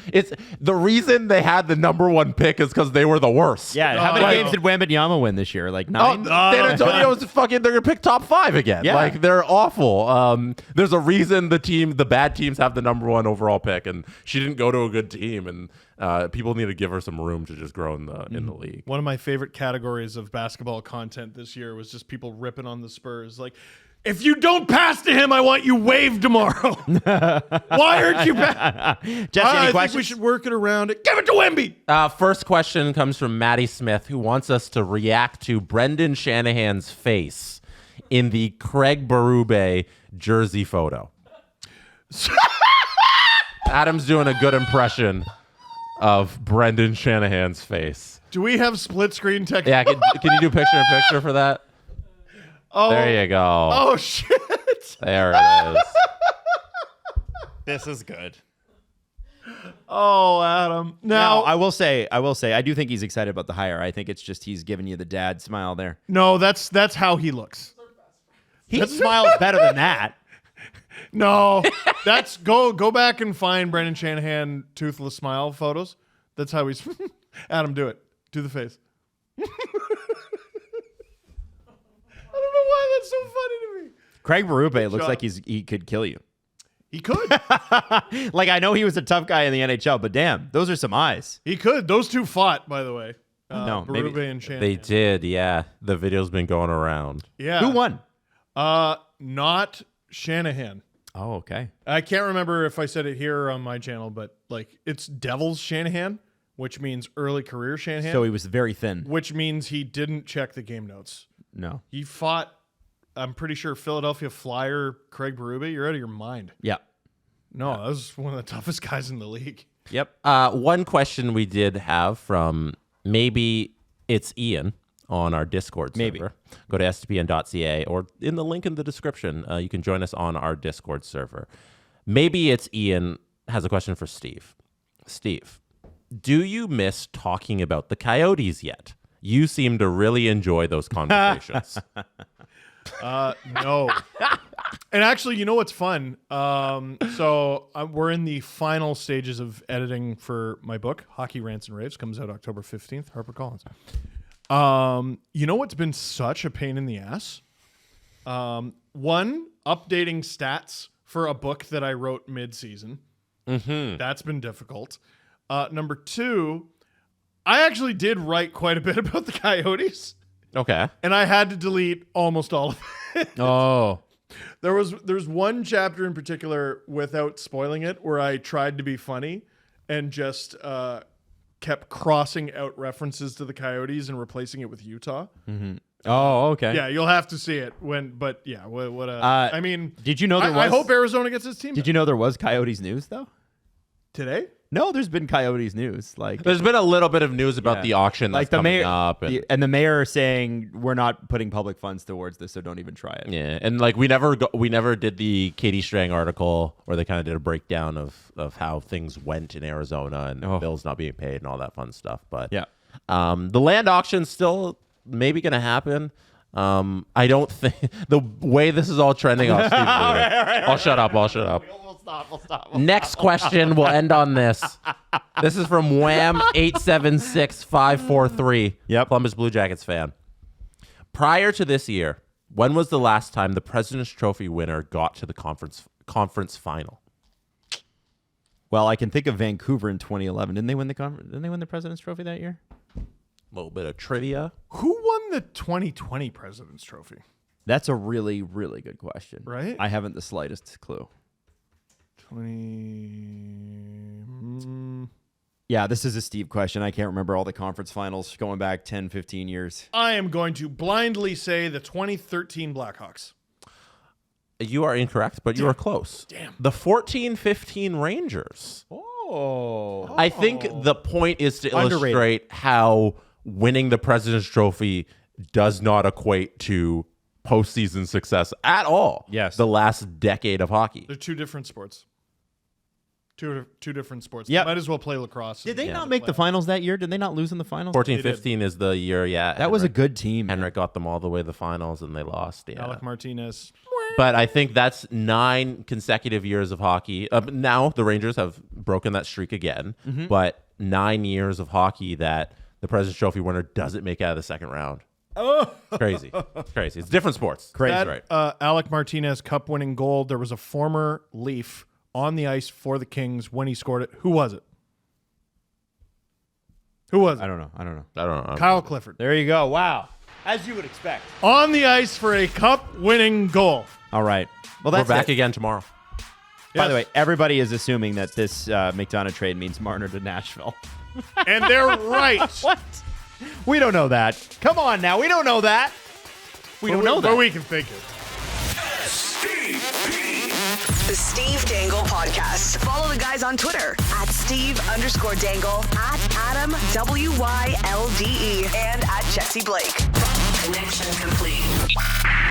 the reason they had the number 1 pick is because they were the worst. Yeah, how many games did Wembanyama win this year? Like 9? San Antonio's fucking. They're gonna pick top 5 again. Yeah. Like they're awful. There's a reason the bad teams have the number 1 overall pick, and she didn't go to a good team, and people need to give her some room to just grow in the league. One of my favorite categories of basketball content this year was just people ripping on the Spurs. Like, if you don't pass to him, I want you waived tomorrow. Why aren't you back? Jesse, I any think questions? we should work it around. Give it to Wemby. First question comes from Maddie Smith, who wants us to react to Brendan Shanahan's face in the Craig Berube jersey photo. Adam's doing a good impression of Brendan Shanahan's face. Do we have split screen tech? Yeah, can you do picture-in-picture for that? Oh, There you go. Oh, shit. There it is. This is good. Oh, Adam. Now, Now, I will say, I do think he's excited about the hire. I think it's just he's giving you the dad smile there. no, that's how he looks. He smiles better than that. No, that's go back and find Brendan Shanahan toothless smile photos. That's how he's. Adam, do it. Do the face. I don't know why that's so funny to me. Craig Berube looks job. like he could kill you. He could. Like, I know he was a tough guy in the NHL, but damn, those are some eyes. He could. Those two fought, by the way. No, maybe- Berube and Shanny. They did, yeah. The video's been going around. Yeah. Who won? Not Shanahan. Oh, okay. I can't remember if I said it here or on my channel, but like it's Devils Shanahan, which means early career Shanahan. So he was very thin. which means he didn't check the game notes. No. He fought, I'm pretty sure, Philadelphia Flyer Craig Berube. You're out of your mind. Yeah. No, that was one of the toughest guys in the league. Yep. One question we did have from maybe it's Ian on our Discord Maybe. server. Go to stpn.ca or in the link in the description, you can join us on our Discord server. Maybe it's Ian has a question for Steve. Steve, do you miss talking about the Coyotes yet? You seem to really enjoy those conversations. No. And actually, you know what's fun? We're in the final stages of editing for my book, Hockey Rants and Raves. Comes out October 15th, HarperCollins. You know what's been such a pain in the ass? One, updating stats for a book that I wrote mid-season. Mm-hmm. That's been difficult. Number two, I actually did write quite a bit about the Coyotes, Okay. and I had to delete almost all of it. Oh. There's one chapter in particular, without spoiling it, where I tried to be funny and just kept crossing out references to the Coyotes and replacing it with Utah. Oh, okay. Yeah, you'll have to see it I mean, Did you know there was? I hope Arizona gets his team Did you know there was Coyotes news though? today. No, there's been Coyotes news. Like There's been a little bit of news about Yeah. the auction that's like the coming mayor up. And, the mayor saying we're not putting public funds towards this, so don't even try it. yeah, and like we never did the Katie Strang article where they kind of did a breakdown of how things went in Arizona and bills not being paid and all that fun stuff. But Yeah. the land auction's still maybe going to happen. I don't think the way this is all trending off Steve. I'll shut up. We'll stop. Next question. We'll end on this. This is from Wham 876543. Yep. Columbus Blue Jackets fan. Prior to this year, when was the last time the President's Trophy winner got to the conference final? Well, I can think of Vancouver in 2011. Didn't they win the President's Trophy that year? A little bit of trivia. Who won the 2020 President's Trophy? That's a really, really good question. Right? I haven't the slightest clue. 20. Yeah, this is a Steve question. I can't remember all the conference finals going back 10, 15 years. I am going to blindly say the 2013 Blackhawks. You are incorrect, but you are close. Damn. The 14-15 Rangers. Oh. I think the point is to Underrated. illustrate how winning the President's Trophy does not equate to postseason success at all. Yes. The last decade of hockey. They're two different sports. Two different sports. Yep. Might as well play lacrosse. Did they not make the finals that year? Did they not lose in the finals? 14-15 is the year, yeah. That was a good team. Henrik got them all the way to the finals and they lost. Yeah. Alec Martinez. But I think that's 9 consecutive years of hockey. Now the Rangers have broken that streak again, but 9 years of hockey that the President's Trophy winner doesn't make out of the second round. Oh, crazy. It's different sports. Crazy. That, Alec Martinez cup-winning goal, there was a former Leaf on the ice for the Kings when he scored it. Who was it? I don't know. Kyle Clifford. There you go. Wow. As you would expect. On the ice for a cup-winning goal. All right. Well, We're that's back it. again tomorrow. By the way, everybody is assuming that this McDonagh trade means Marner to Nashville. And they're right. What? We don't know that. Come on now. We don't know that. We don't know that. But we can think it. The Steve Dangle Podcast. Follow the guys on Twitter at Steve_Dangle, at Adam WYLDE, and at Jesse Blake. Connection complete.